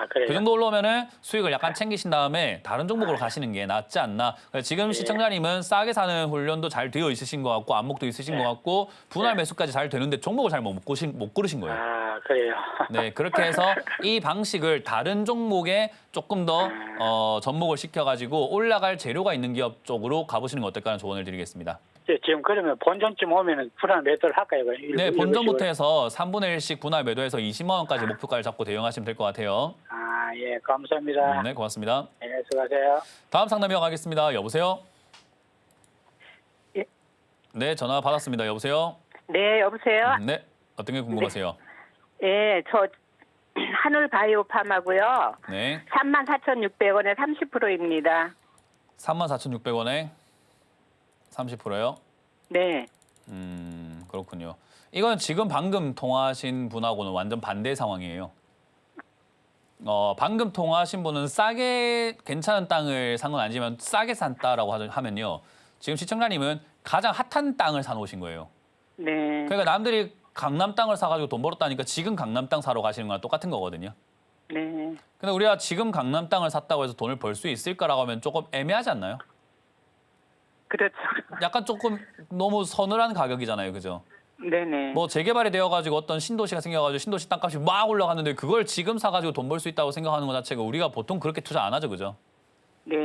[SPEAKER 5] 그래요.
[SPEAKER 1] 그 정도 올라오면은 수익을 약간 챙기신 다음에 다른 종목으로 가시는 게 낫지 않나. 지금 시청자님은 싸게 사는 훈련도 잘 되어 있으신 것 같고 안목도 있으신 것 같고 분할 매수까지 잘 되는데 종목을 잘 못 고르신 거예요.
[SPEAKER 5] 그래요.
[SPEAKER 1] 네, 그렇게 해서 이 방식을 다른 종목에 조금 더 접목을 시켜가지고 올라갈 재료가 있는 기업 쪽으로 가보시는 건 어떨까 하는 조언을 드리겠습니다.
[SPEAKER 5] 지금 그러면 본전쯤 오면은 불안 매도를 할까요?
[SPEAKER 1] 네, 본전부터 해서 3분의 1씩 분할 매도해서 20만 원까지 목표가를 잡고 대응하시면 될 것 같아요.
[SPEAKER 5] 예, 감사합니다.
[SPEAKER 1] 네, 고맙습니다.
[SPEAKER 5] 네, 수고하세요.
[SPEAKER 1] 다음 상담 이어가겠습니다. 여보세요?
[SPEAKER 3] 예.
[SPEAKER 1] 네, 전화 받았습니다. 여보세요?
[SPEAKER 3] 네, 여보세요?
[SPEAKER 1] 네, 어떤 게 궁금하세요?
[SPEAKER 3] 예, 저 한울 바이오팜하고요.
[SPEAKER 1] 네,
[SPEAKER 3] 34,600원에 30%입니다.
[SPEAKER 1] 34,600원에 30%요?
[SPEAKER 3] 네.
[SPEAKER 1] 그렇군요. 이건 지금 방금 통화하신 분하고는 완전 반대 상황이에요. 방금 통화하신 분은 싸게 괜찮은 땅을 산 건 아니지만 싸게 샀다라고 하면요. 지금 시청자님은 가장 핫한 땅을 사놓으신 거예요.
[SPEAKER 3] 네.
[SPEAKER 1] 그러니까 남들이 강남 땅을 사가지고 돈 벌었다니까 지금 강남 땅 사러 가시는 거랑 똑같은 거거든요.
[SPEAKER 3] 네.
[SPEAKER 1] 근데 우리가 지금 강남 땅을 샀다고 해서 돈을 벌 수 있을까라고 하면 조금 애매하지 않나요?
[SPEAKER 3] 그렇죠.
[SPEAKER 1] 약간 조금 너무 서늘한 가격이잖아요. 그죠?
[SPEAKER 3] 네네.
[SPEAKER 1] 뭐 재개발이 되어가지고 어떤 신도시가 생겨가지고 신도시 땅값이 막 올라갔는데 그걸 지금 사가지고 돈 벌 수 있다고 생각하는 것 자체가 우리가 보통 그렇게 투자 안 하죠. 그죠?
[SPEAKER 3] 네.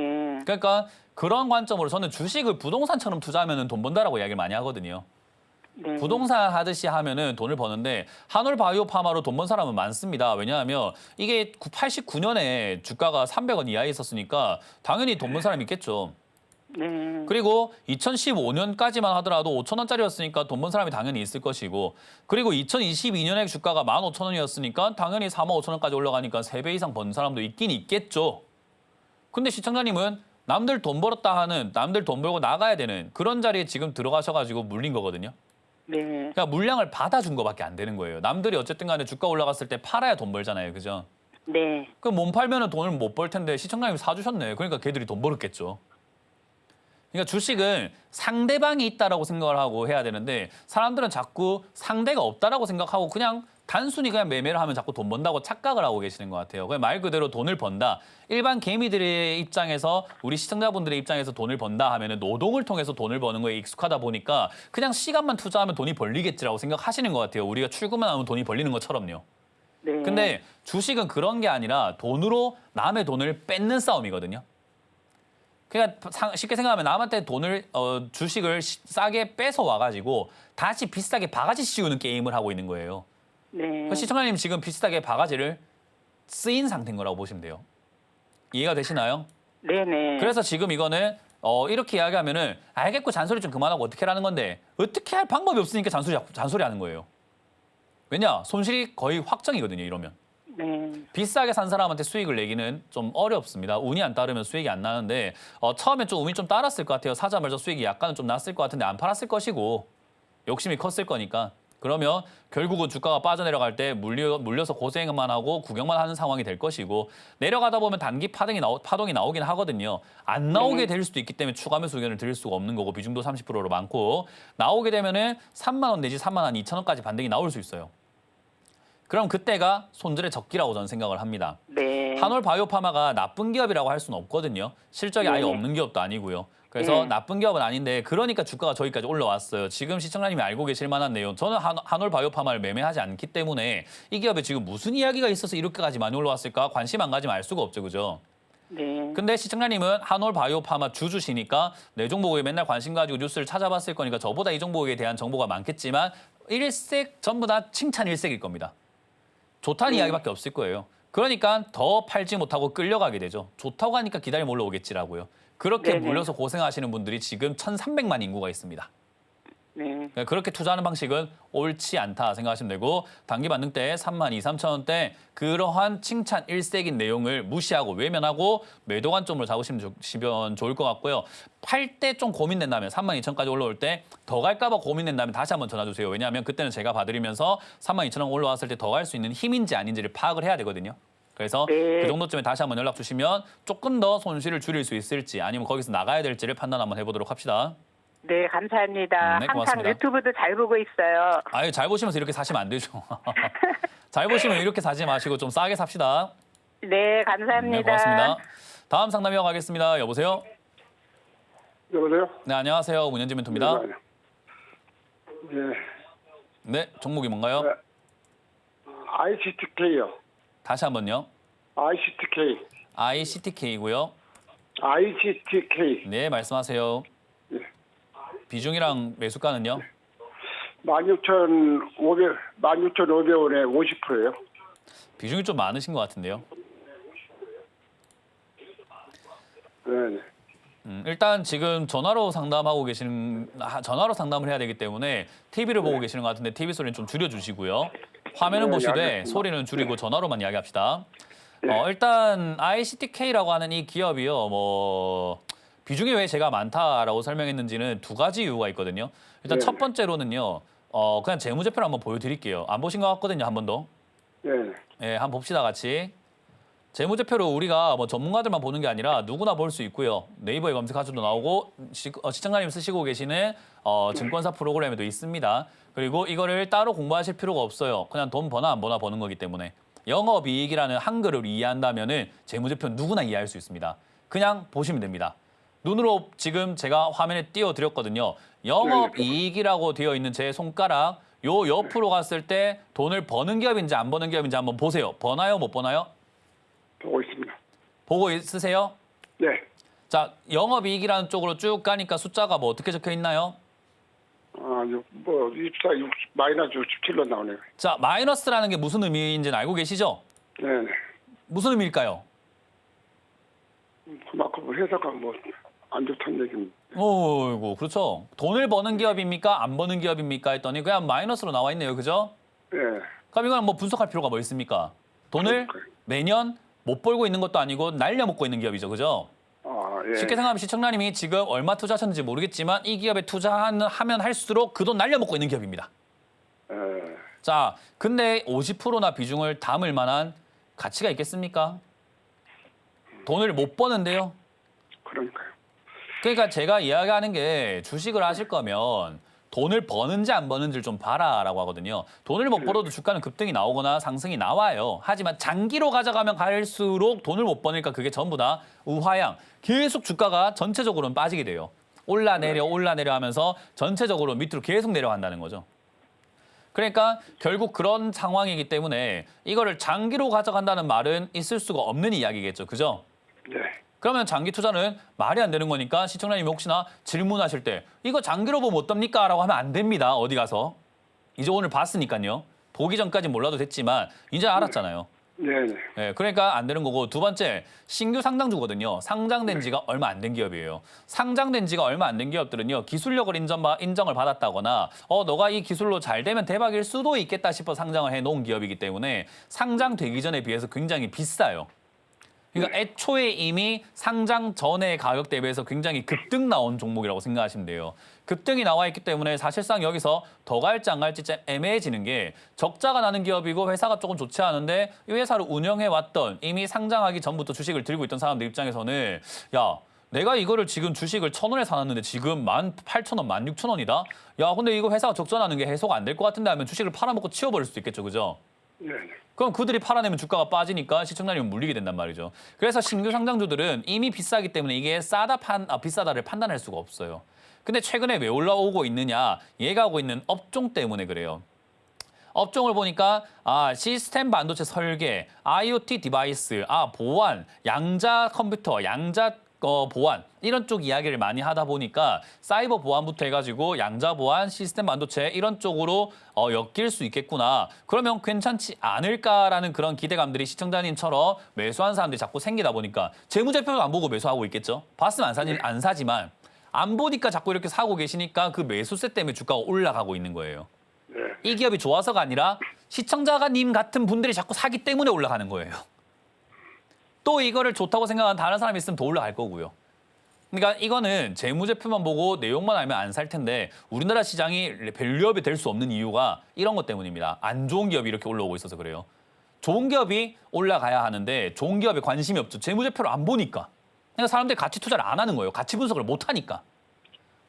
[SPEAKER 1] 그러니까 그런 관점으로 저는 주식을 부동산처럼 투자하면 돈 번다라고 이야기를 많이 하거든요.
[SPEAKER 3] 네.
[SPEAKER 1] 부동산 하듯이 하면은 돈을 버는데 한올 바이오파마로 돈 번 사람은 많습니다. 왜냐하면 이게 89년에 주가가 300원 이하에 있었으니까 당연히 돈 번 사람이 있겠죠.
[SPEAKER 3] 네.
[SPEAKER 1] 그리고 2015년까지만 하더라도 5천 원짜리였으니까 돈 번 사람이 당연히 있을 것이고 그리고 2022년에 주가가 15,000원이었으니까 당연히 45,000원까지 올라가니까 3배 이상 번 사람도 있긴 있겠죠. 근데 시청자님은 남들 돈 벌었다 하는 남들 돈 벌고 나가야 되는 그런 자리에 지금 들어가셔가지고 물린 거거든요.
[SPEAKER 3] 네.
[SPEAKER 1] 그러니까 물량을 받아준 거밖에 안 되는 거예요. 남들이 어쨌든 간에 주가 올라갔을 때 팔아야 돈 벌잖아요. 그죠?
[SPEAKER 3] 네.
[SPEAKER 1] 그럼 못 팔면은 돈을 못 벌 텐데 시청자님이 사주셨네. 그러니까 걔들이 돈 벌었겠죠. 그러니까 주식은 상대방이 있다라고 생각을 하고 해야 되는데 사람들은 자꾸 상대가 없다라고 생각하고 그냥 단순히 그냥 매매를 하면 자꾸 돈 번다고 착각을 하고 계시는 것 같아요. 그냥 말 그대로 돈을 번다. 일반 개미들의 입장에서 우리 시청자분들의 입장에서 돈을 번다 하면은 노동을 통해서 돈을 버는 거에 익숙하다 보니까 그냥 시간만 투자하면 돈이 벌리겠지라고 생각하시는 것 같아요. 우리가 출근만 하면 돈이 벌리는 것처럼요.
[SPEAKER 3] 네.
[SPEAKER 1] 근데 주식은 그런 게 아니라 돈으로 남의 돈을 뺏는 싸움이거든요. 그러니까 쉽게 생각하면 남한테 돈을 주식을 싸게 뺏어 와가지고 다시 비싸게 바가지 씌우는 게임을 하고 있는 거예요.
[SPEAKER 3] 네.
[SPEAKER 1] 그 시청자님 지금 비슷하게 바가지를 쓰인 상태인 거라고 보시면 돼요. 이해가 되시나요?
[SPEAKER 3] 네네.
[SPEAKER 1] 그래서 지금 이거는 이렇게 이야기하면은 알겠고 잔소리 좀 그만하고 어떻게 하라는 건데 어떻게 할 방법이 없으니까 잔소리 하는 거예요. 왜냐? 손실이 거의 확정이거든요. 이러면.
[SPEAKER 3] 네.
[SPEAKER 1] 비싸게 산 사람한테 수익을 내기는 좀 어렵습니다. 운이 안 따르면 수익이 안 나는데 처음에 좀 운이 좀 따랐을 것 같아요. 사자마자 수익이 약간은 좀 났을 것 같은데 안 팔았을 것이고 욕심이 컸을 거니까. 그러면 결국은 주가가 빠져내려갈 때 물려서 고생만 하고 구경만 하는 상황이 될 것이고 내려가다 보면 단기 파동이 나오긴 하거든요. 안 나오게 될 수도 있기 때문에 추가 매수 의견을 드릴 수가 없는 거고 비중도 30%로 많고 나오게 되면은 3만 원 내지 3만 한 2천 원까지 반등이 나올 수 있어요. 그럼 그때가 손절의 적기라고 저는 생각을 합니다.
[SPEAKER 3] 네.
[SPEAKER 1] 한올 바이오파마가 나쁜 기업이라고 할 수는 없거든요. 실적이 아예
[SPEAKER 3] 네.
[SPEAKER 1] 없는 기업도 아니고요. 그래서
[SPEAKER 3] 네.
[SPEAKER 1] 나쁜 기업은 아닌데 그러니까 주가가 저기까지 올라왔어요. 지금 시청자님이 알고 계실 만한 내용. 저는 한올 바이오파마를 매매하지 않기 때문에 이 기업에 지금 무슨 이야기가 있어서 이렇게까지 많이 올라왔을까 관심 안 가지면 알 수가 없죠. 그죠?
[SPEAKER 3] 네.
[SPEAKER 1] 근데 시청자님은 한올 바이오파마 주주시니까 내 종목에 맨날 관심 가지고 뉴스를 찾아봤을 거니까 저보다 이 종목에 대한 정보가 많겠지만 일색 전부 다 칭찬 일색일 겁니다. 좋다는 이야기밖에 없을 거예요. 그러니까 더 팔지 못하고 끌려가게 되죠. 좋다고 하니까 기다리면 올라오겠지라고요. 그렇게
[SPEAKER 3] 네네.
[SPEAKER 1] 물려서 고생하시는 분들이 지금 1,300만 인구가 있습니다.
[SPEAKER 3] 네.
[SPEAKER 1] 그렇게 투자하는 방식은 옳지 않다 생각하시면 되고 단기 반등 때 32,000~33,000원대 그러한 칭찬 일색인 내용을 무시하고 외면하고 매도 관점으로 잡으시면 좋을 것 같고요. 팔 때 좀 고민된다면 32,000원까지 올라올 때 더 갈까 봐 고민된다면 다시 한번 전화 주세요. 왜냐하면 그때는 제가 봐드리면서 32,000원 올라왔을 때 더 갈 수 있는 힘인지 아닌지를 파악을 해야 되거든요. 그래서
[SPEAKER 3] 네.
[SPEAKER 1] 그 정도쯤에 다시 한번 연락 주시면 조금 더 손실을 줄일 수 있을지 아니면 거기서 나가야 될지를 판단 한번 해보도록 합시다.
[SPEAKER 3] 네, 감사합니다.
[SPEAKER 1] 네,
[SPEAKER 3] 항상
[SPEAKER 1] 고맙습니다.
[SPEAKER 3] 유튜브도 잘 보고 있어요.
[SPEAKER 1] 아유, 잘 보시면서 이렇게 사시면 안 되죠. 잘 보시면 이렇게 사지 마시고 좀 싸게 삽시다.
[SPEAKER 3] 네, 감사합니다.
[SPEAKER 1] 네, 고맙습니다. 다음 상담 이어가겠습니다. 여보세요?
[SPEAKER 6] 여보세요?
[SPEAKER 1] 네, 안녕하세요. 문현진 멘토입니다.
[SPEAKER 6] 네.
[SPEAKER 1] 네, 종목이 뭔가요?
[SPEAKER 6] 네. ICTK요.
[SPEAKER 1] 다시 한번요.
[SPEAKER 6] ICTK.
[SPEAKER 1] ICTK고요.
[SPEAKER 6] ICTK.
[SPEAKER 1] 네, 말씀하세요.
[SPEAKER 6] 네.
[SPEAKER 1] 비중이랑 매수가는요?
[SPEAKER 6] 16,500원에 50%예요.
[SPEAKER 1] 비중이 좀 많으신 것 같은데요.
[SPEAKER 6] 네.
[SPEAKER 1] 일단 지금 전화로 상담하고 전화로 상담을 해야 되기 때문에 TV를 보고 계시는 것 같은데 TV 소리는 좀 줄여주시고요. 화면은
[SPEAKER 6] 네,
[SPEAKER 1] 보시되
[SPEAKER 6] 알겠습니다.
[SPEAKER 1] 소리는 줄이고 전화로만 이야기합시다.
[SPEAKER 6] 네.
[SPEAKER 1] 일단 ICTK라고 하는 이 기업이요. 비중이 왜 제가 많다라고 설명했는지는 두 가지 이유가 있거든요. 일단
[SPEAKER 6] 네.
[SPEAKER 1] 첫 번째로는요. 그냥 재무제표를 한번 보여드릴게요. 안 보신 것 같거든요. 한 번도.
[SPEAKER 6] 네.
[SPEAKER 1] 예, 한번 봅시다 같이. 재무제표를 우리가 전문가들만 보는 게 아니라 누구나 볼 수 있고요. 네이버에 검색하셔도 나오고 시청자님 쓰시고 계시는 증권사 프로그램에도 있습니다. 그리고 이거를 따로 공부하실 필요가 없어요. 그냥 돈 버나 안 버나 버는 거기 때문에. 영업이익이라는 한글을 이해한다면은 재무제표 누구나 이해할 수 있습니다. 그냥 보시면 됩니다. 눈으로 지금 제가 화면에 띄워드렸거든요. 영업이익이라고 되어 있는 제 손가락 요 옆으로 갔을 때 돈을 버는 기업인지 안 버는 기업인지 한번 보세요. 버나요? 못 버나요?
[SPEAKER 6] 보고 있습니다.
[SPEAKER 1] 보고 있으세요?
[SPEAKER 6] 네.
[SPEAKER 1] 자, 영업이익이라는 쪽으로 쭉 가니까 숫자가 뭐 어떻게 적혀 있나요?
[SPEAKER 6] 마이너스 67로 나오네요.
[SPEAKER 1] 자, 마이너스라는 게 무슨 의미인지는 알고 계시죠?
[SPEAKER 6] 네.
[SPEAKER 1] 무슨 의미일까요?
[SPEAKER 6] 그만큼 회사가 안 좋다는 얘기입니다.
[SPEAKER 1] 오이고, 그렇죠. 돈을 버는 기업입니까? 안 버는 기업입니까? 했더니 그냥 마이너스로 나와 있네요. 그죠?
[SPEAKER 6] 네.
[SPEAKER 1] 그럼 이건 뭐 분석할 필요가 뭐 있습니까? 돈을
[SPEAKER 6] 그러니까요.
[SPEAKER 1] 매년 못 벌고 있는 것도 아니고 날려먹고 있는 기업이죠. 그죠?
[SPEAKER 6] 예.
[SPEAKER 1] 쉽게 생각하면 시청자님이 지금 얼마 투자하셨는지 모르겠지만 이 기업에 투자하면 할수록 그 돈 날려먹고 있는 기업입니다.
[SPEAKER 6] 예.
[SPEAKER 1] 자, 근데 50%나 비중을 담을 만한 가치가 있겠습니까? 돈을 못 버는데요.
[SPEAKER 6] 그러니까요.
[SPEAKER 1] 그러니까 제가 이야기하는 게 주식을 하실 거면 돈을 버는지 안 버는지를 좀 봐라라고 하거든요. 돈을 못 벌어도 주가는 급등이 나오거나 상승이 나와요. 하지만 장기로 가져가면 갈수록 돈을 못 버니까 그게 전부 다 우하향. 계속 주가가 전체적으로는 빠지게 돼요. 올라내려 하면서 전체적으로 밑으로 계속 내려간다는 거죠. 그러니까 결국 그런 상황이기 때문에 이거를 장기로 가져간다는 말은 있을 수가 없는 이야기겠죠. 그죠?
[SPEAKER 6] 네.
[SPEAKER 1] 그러면 장기 투자는 말이 안 되는 거니까 시청자님이 혹시나 질문하실 때 이거 장기로 보면 어떻습니까? 라고 하면 안 됩니다. 어디 가서. 이제 오늘 봤으니까요. 보기 전까지 몰라도 됐지만 이제 알았잖아요.
[SPEAKER 6] 네네.
[SPEAKER 1] 네, 그러니까 안 되는 거고 두 번째 신규 상장주거든요. 상장된 지가 얼마 안 된 기업이에요. 상장된 지가 얼마 안 된 기업들은요. 기술력을 인정을 받았다거나 너가 이 기술로 잘 되면 대박일 수도 있겠다 싶어 상장을 해놓은 기업이기 때문에 상장되기 전에 비해서 굉장히 비싸요. 그러니까 애초에 이미 상장 전의 가격 대비해서 굉장히 급등 나온 종목이라고 생각하시면 돼요. 급등이 나와 있기 때문에 사실상 여기서 더 갈지 안 갈지 좀 애매해지는 게 적자가 나는 기업이고 회사가 조금 좋지 않은데 이 회사를 운영해왔던 이미 상장하기 전부터 주식을 들고 있던 사람들 입장에서는 야, 내가 이거를 지금 주식을 1,000원에 사놨는데 지금 18,000원, 16,000원이다? 야, 근데 이거 회사가 적자나는 게 해소가 안 될 것 같은데 하면 주식을 팔아먹고 치워버릴 수도 있겠죠. 그죠?
[SPEAKER 6] 네.
[SPEAKER 1] 그럼 그들이 팔아내면 주가가 빠지니까 시청자님은 물리게 된단 말이죠. 그래서 신규 상장주들은 이미 비싸기 때문에 이게 비싸다를 판단할 수가 없어요. 근데 최근에 왜 올라오고 있느냐? 얘가 하고 있는 업종 때문에 그래요. 업종을 보니까 시스템 반도체 설계, IoT 디바이스, 보안, 양자 컴퓨터, 양자 보안 이런 쪽 이야기를 많이 하다 보니까 사이버 보안부터 해가지고 양자 보안, 시스템 반도체 이런 쪽으로 엮일 수 있겠구나. 그러면 괜찮지 않을까라는 그런 기대감들이 시청자님처럼 매수한 사람들이 자꾸 생기다 보니까 재무제표도 안 보고 매수하고 있겠죠. 봤으면 안 사지만 안 보니까 자꾸 이렇게 사고 계시니까 그 매수세 때문에 주가가 올라가고 있는 거예요.
[SPEAKER 6] 네.
[SPEAKER 1] 이 기업이 좋아서가 아니라 시청자가 님 같은 분들이 자꾸 사기 때문에 올라가는 거예요. 또 이거를 좋다고 생각하는 다른 사람이 있으면 더 올라갈 거고요. 그러니까 이거는 재무제표만 보고 내용만 알면 안 살 텐데 우리나라 시장이 밸류업이 될 수 없는 이유가 이런 것 때문입니다. 안 좋은 기업이 이렇게 올라오고 있어서 그래요. 좋은 기업이 올라가야 하는데 좋은 기업에 관심이 없죠. 재무제표를 안 보니까. 그러니까 사람들이 가치 투자를 안 하는 거예요. 가치 분석을 못 하니까.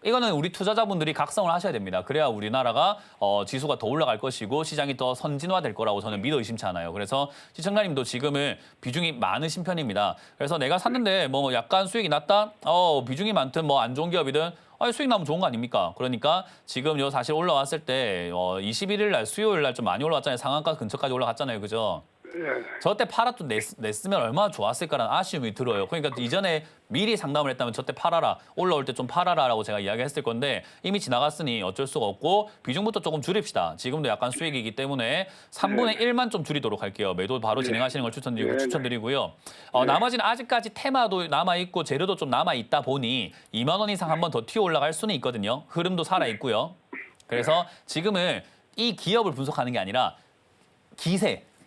[SPEAKER 1] 이거는 우리 투자자분들이 각성을 하셔야 됩니다. 그래야 우리나라가 지수가 더 올라갈 것이고 시장이 더 선진화될 거라고 저는 믿어 의심치 않아요. 그래서 시청자님도 지금은 비중이 많으신 편입니다. 그래서 내가 샀는데 뭐 약간 수익이 났다? 비중이 많든 뭐 안 좋은 기업이든 수익 나면 좋은 거 아닙니까? 그러니까 지금 사실 올라왔을 때 21일 날 수요일 날 좀 많이 올라왔잖아요. 상한가 근처까지 올라갔잖아요. 그죠? 저때 팔아 또 냈으면 얼마나 좋았을까라는 아쉬움이 들어요. 그러니까 이전에 미리 상담을 했다면 저때 팔아라. 올라올 때 좀 팔아라라고 제가 이야기했을 건데 이미 지나갔으니 어쩔 수가 없고 비중부터 조금 줄입시다. 지금도 약간 수익이기 때문에 3분의 1만 좀 줄이도록 할게요. 매도 바로 진행하시는 걸 추천드리고요. 나머지는 아직까지 테마도 남아있고 재료도 좀 남아있다 보니 2만 원 이상 한 번 더 튀어 올라갈 수는 있거든요. 흐름도 살아있고요. 그래서 지금은 이 기업을 분석하는 게 아니라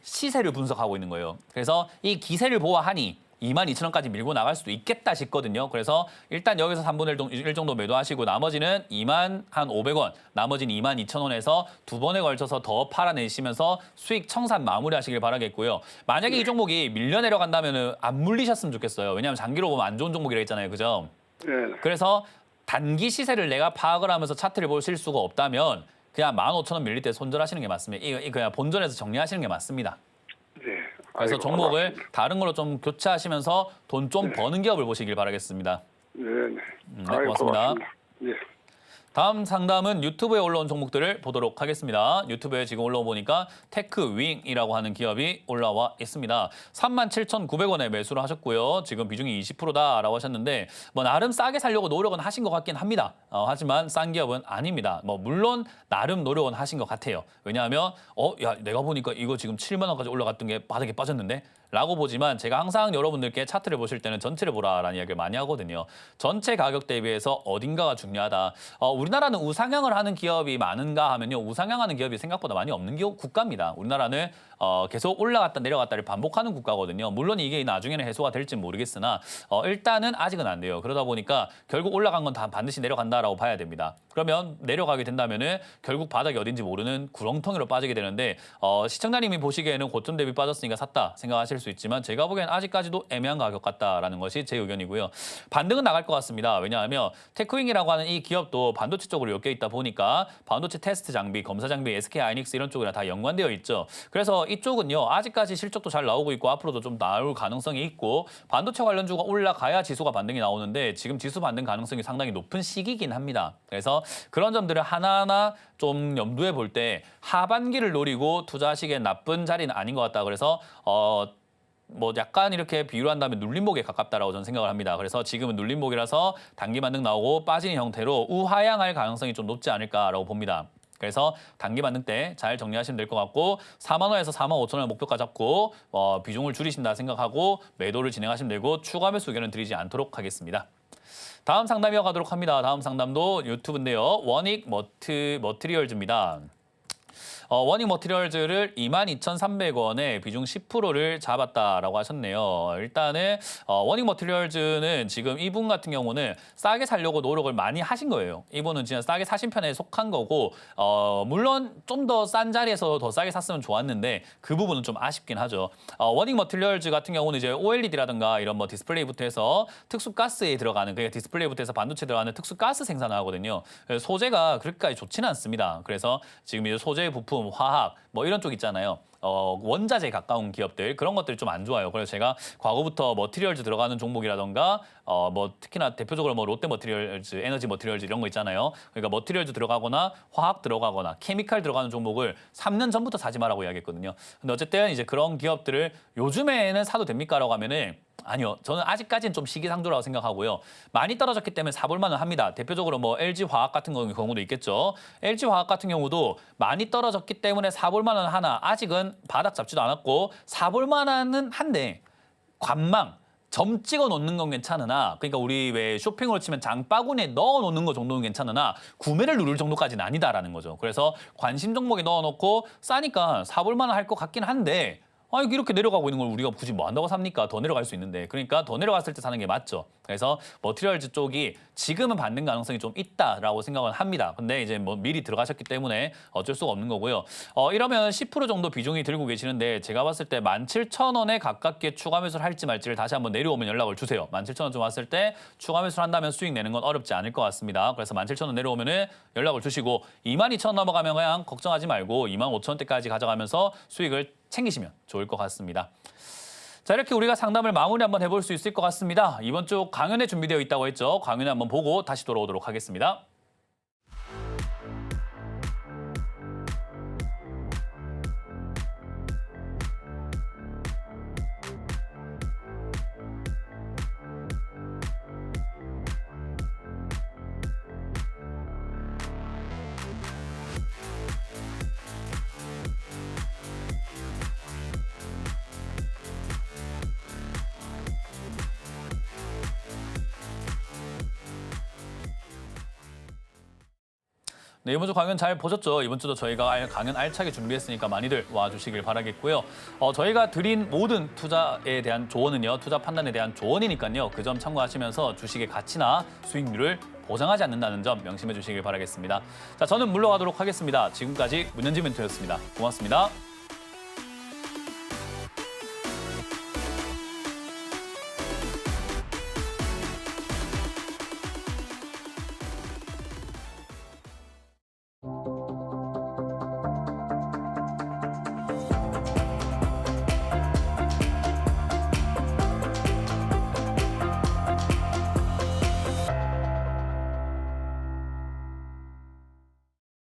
[SPEAKER 1] 시세를 분석하고 있는 거예요. 그래서 이 기세를 보아하니 22,000원까지 밀고 나갈 수도 있겠다 싶거든요. 그래서 일단 여기서 3분의 1 정도 매도하시고 나머지는 2,500원, 나머지는 22,000원에서 두 번에 걸쳐서 더 팔아내시면서 수익 청산 마무리하시길 바라겠고요. 만약에 이 종목이 밀려 내려간다면 안 물리셨으면 좋겠어요. 왜냐하면 장기로 보면 안 좋은 종목이라 했잖아요. 그죠?
[SPEAKER 6] 네.
[SPEAKER 1] 그래서 단기 시세를 내가 파악을 하면서 차트를 보실 수가 없다면 그냥 15,000원 밀릴 때 손절하시는 게 맞습니다. 이거 그냥 본전에서 정리하시는 게 맞습니다.
[SPEAKER 6] 네.
[SPEAKER 1] 그래서
[SPEAKER 6] 아이고,
[SPEAKER 1] 종목을
[SPEAKER 6] 고맙습니다.
[SPEAKER 1] 다른 걸로 좀 교체하시면서 돈 좀 버는 기업을 보시길 바라겠습니다.
[SPEAKER 6] 네.
[SPEAKER 1] 네, 고맙습니다.
[SPEAKER 6] 네.
[SPEAKER 1] 다음 상담은 유튜브에 올라온 종목들을 보도록 하겠습니다. 유튜브에 지금 올라오 보니까 테크윙이라고 하는 기업이 올라와 있습니다. 37,900원에 매수를 하셨고요. 지금 비중이 20%다라고 하셨는데 뭐 나름 싸게 살려고 노력은 하신 것 같긴 합니다. 하지만 싼 기업은 아닙니다. 뭐 물론 나름 노력은 하신 것 같아요. 왜냐하면 야 내가 보니까 이거 지금 7만 원까지 올라갔던 게 바닥에 빠졌는데? 라고 보지만 제가 항상 여러분들께 차트를 보실 때는 전체를 보라라는 이야기를 많이 하거든요. 전체 가격 대비해서 어딘가가 중요하다. 우리나라는 우상향을 하는 기업이 많은가 하면요. 우상향하는 기업이 생각보다 많이 없는 국가입니다. 우리나라는 계속 올라갔다 내려갔다를 반복하는 국가거든요. 물론 이게 나중에는 해소가 될지는 모르겠으나 일단은 아직은 안 돼요. 그러다 보니까 결국 올라간 건 다 반드시 내려간다라고 봐야 됩니다. 그러면 내려가게 된다면은 결국 바닥이 어딘지 모르는 구렁텅이로 빠지게 되는데 시청자님이 보시기에는 고점 대비 빠졌으니까 샀다 생각하실 수 있지만 제가 보기엔 아직까지도 애매한 가격 같다라는 것이 제 의견이고요. 반등은 나갈 것 같습니다. 왜냐하면 테크윙이라고 하는 이 기업도 반도체 쪽으로 엮여 있다 보니까 반도체 테스트 장비, 검사 장비, SK 하이닉스 이런 쪽이랑 다 연관되어 있죠. 그래서 이쪽은요. 아직까지 실적도 잘 나오고 있고 앞으로도 좀 나올 가능성이 있고 반도체 관련주가 올라가야 지수가 반등이 나오는데 지금 지수 반등 가능성이 상당히 높은 시기긴 합니다. 그래서 그런 점들을 하나하나 좀 염두에 볼 때 하반기를 노리고 투자하시기엔 나쁜 자리는 아닌 것 같다. 그래서 뭐 약간 이렇게 비유를 한다면 눌림목에 가깝다라고 저는 생각을 합니다. 그래서 지금은 눌림목이라서 단기 반등 나오고 빠지는 형태로 우하향할 가능성이 좀 높지 않을까라고 봅니다. 그래서 단기 반등 때 잘 정리하시면 될 것 같고 4만 원에서 4만 5천 원 목표가 잡고 비중을 줄이신다 생각하고 매도를 진행하시면 되고 추가 매수 의견은 드리지 않도록 하겠습니다. 다음 상담 이어가도록 합니다. 다음 상담도 유튜브인데요. 원익 머티리얼즈입니다. 원익 머티리얼즈를 22,300원에 비중 10%를 잡았다라고 하셨네요. 일단은 원익 머티리얼즈는 지금 이분 같은 경우는 싸게 살려고 노력을 많이 하신 거예요. 이분은 진짜 싸게 사신 편에 속한 거고 물론 좀 더 싼 자리에서 더 싸게 샀으면 좋았는데 그 부분은 좀 아쉽긴 하죠. 원익 머티리얼즈 같은 경우는 이제 OLED라든가 이런 뭐 디스플레이부터 해서 특수 가스에 들어가는 그러니까 디스플레이부터 해서 반도체 들어가는 특수 가스 생산을 하거든요. 소재가 그렇게까지 좋지는 않습니다. 그래서 지금 이제 소재 부품 식품, 화학 뭐 이런 쪽 있잖아요. 원자재에 가까운 기업들 그런 것들이 좀 안 좋아요. 그래서 제가 과거부터 머티리얼즈 들어가는 종목이라던가 뭐 특히나 대표적으로 뭐 롯데 머티리얼즈, 에너지 머티리얼즈 이런 거 있잖아요. 그러니까 머티리얼즈 들어가거나 화학 들어가거나 케미칼 들어가는 종목을 3년 전부터 사지 말라고 이야기했거든요. 근데 어쨌든 이제 그런 기업들을 요즘에는 사도 됩니까라고 하면은 아니요. 저는 아직까지는 좀 시기상조라고 생각하고요. 많이 떨어졌기 때문에 사볼 만은 합니다. 대표적으로 뭐 LG화학 같은 경우도 있겠죠. LG화학 같은 경우도 많이 떨어졌기 때문에 사볼 만은 하나 아직은 바닥 잡지도 않았고 사볼 만은 한데 관망. 점 찍어 놓는 건 괜찮으나 그러니까 우리 왜 쇼핑으로 치면 장바구니에 넣어 놓는 거 정도는 괜찮으나 구매를 누를 정도까지는 아니다라는 거죠. 그래서 관심 종목에 넣어 놓고 싸니까 사볼 만은 할 것 같긴 한데 이렇게 내려가고 있는 걸 우리가 굳이 뭐 한다고 삽니까? 더 내려갈 수 있는데. 그러니까 더 내려갔을 때 사는 게 맞죠. 그래서 머티리얼즈 쪽이 지금은 받는 가능성이 좀 있다라고 생각은 합니다. 근데 이제 뭐 미리 들어가셨기 때문에 어쩔 수가 없는 거고요. 이러면 10% 정도 비중이 들고 계시는데 제가 봤을 때 17,000원에 가깝게 추가 매수를 할지 말지를 다시 한번 내려오면 연락을 주세요. 17,000원 좀 왔을 때 추가 매수를 한다면 수익 내는 건 어렵지 않을 것 같습니다. 그래서 17,000원 내려오면은 연락을 주시고 22,000원 넘어가면 그냥 걱정하지 말고 25,000원대까지 가져가면서 수익을 챙기시면 좋을 것 같습니다. 자, 이렇게 우리가 상담을 마무리 한번 해볼 수 있을 것 같습니다. 이번 주 강연에 준비되어 있다고 했죠. 강연에 한번 보고 다시 돌아오도록 하겠습니다. 네, 이번 주 강연 잘 보셨죠? 이번 주도 저희가 강연 알차게 준비했으니까 많이들 와주시길 바라겠고요. 저희가 드린 모든 투자에 대한 조언은요, 투자 판단에 대한 조언이니까요. 그 점 참고하시면서 주식의 가치나 수익률을 보장하지 않는다는 점 명심해 주시길 바라겠습니다. 자, 저는 물러가도록 하겠습니다. 지금까지 문현지 멘토였습니다. 고맙습니다.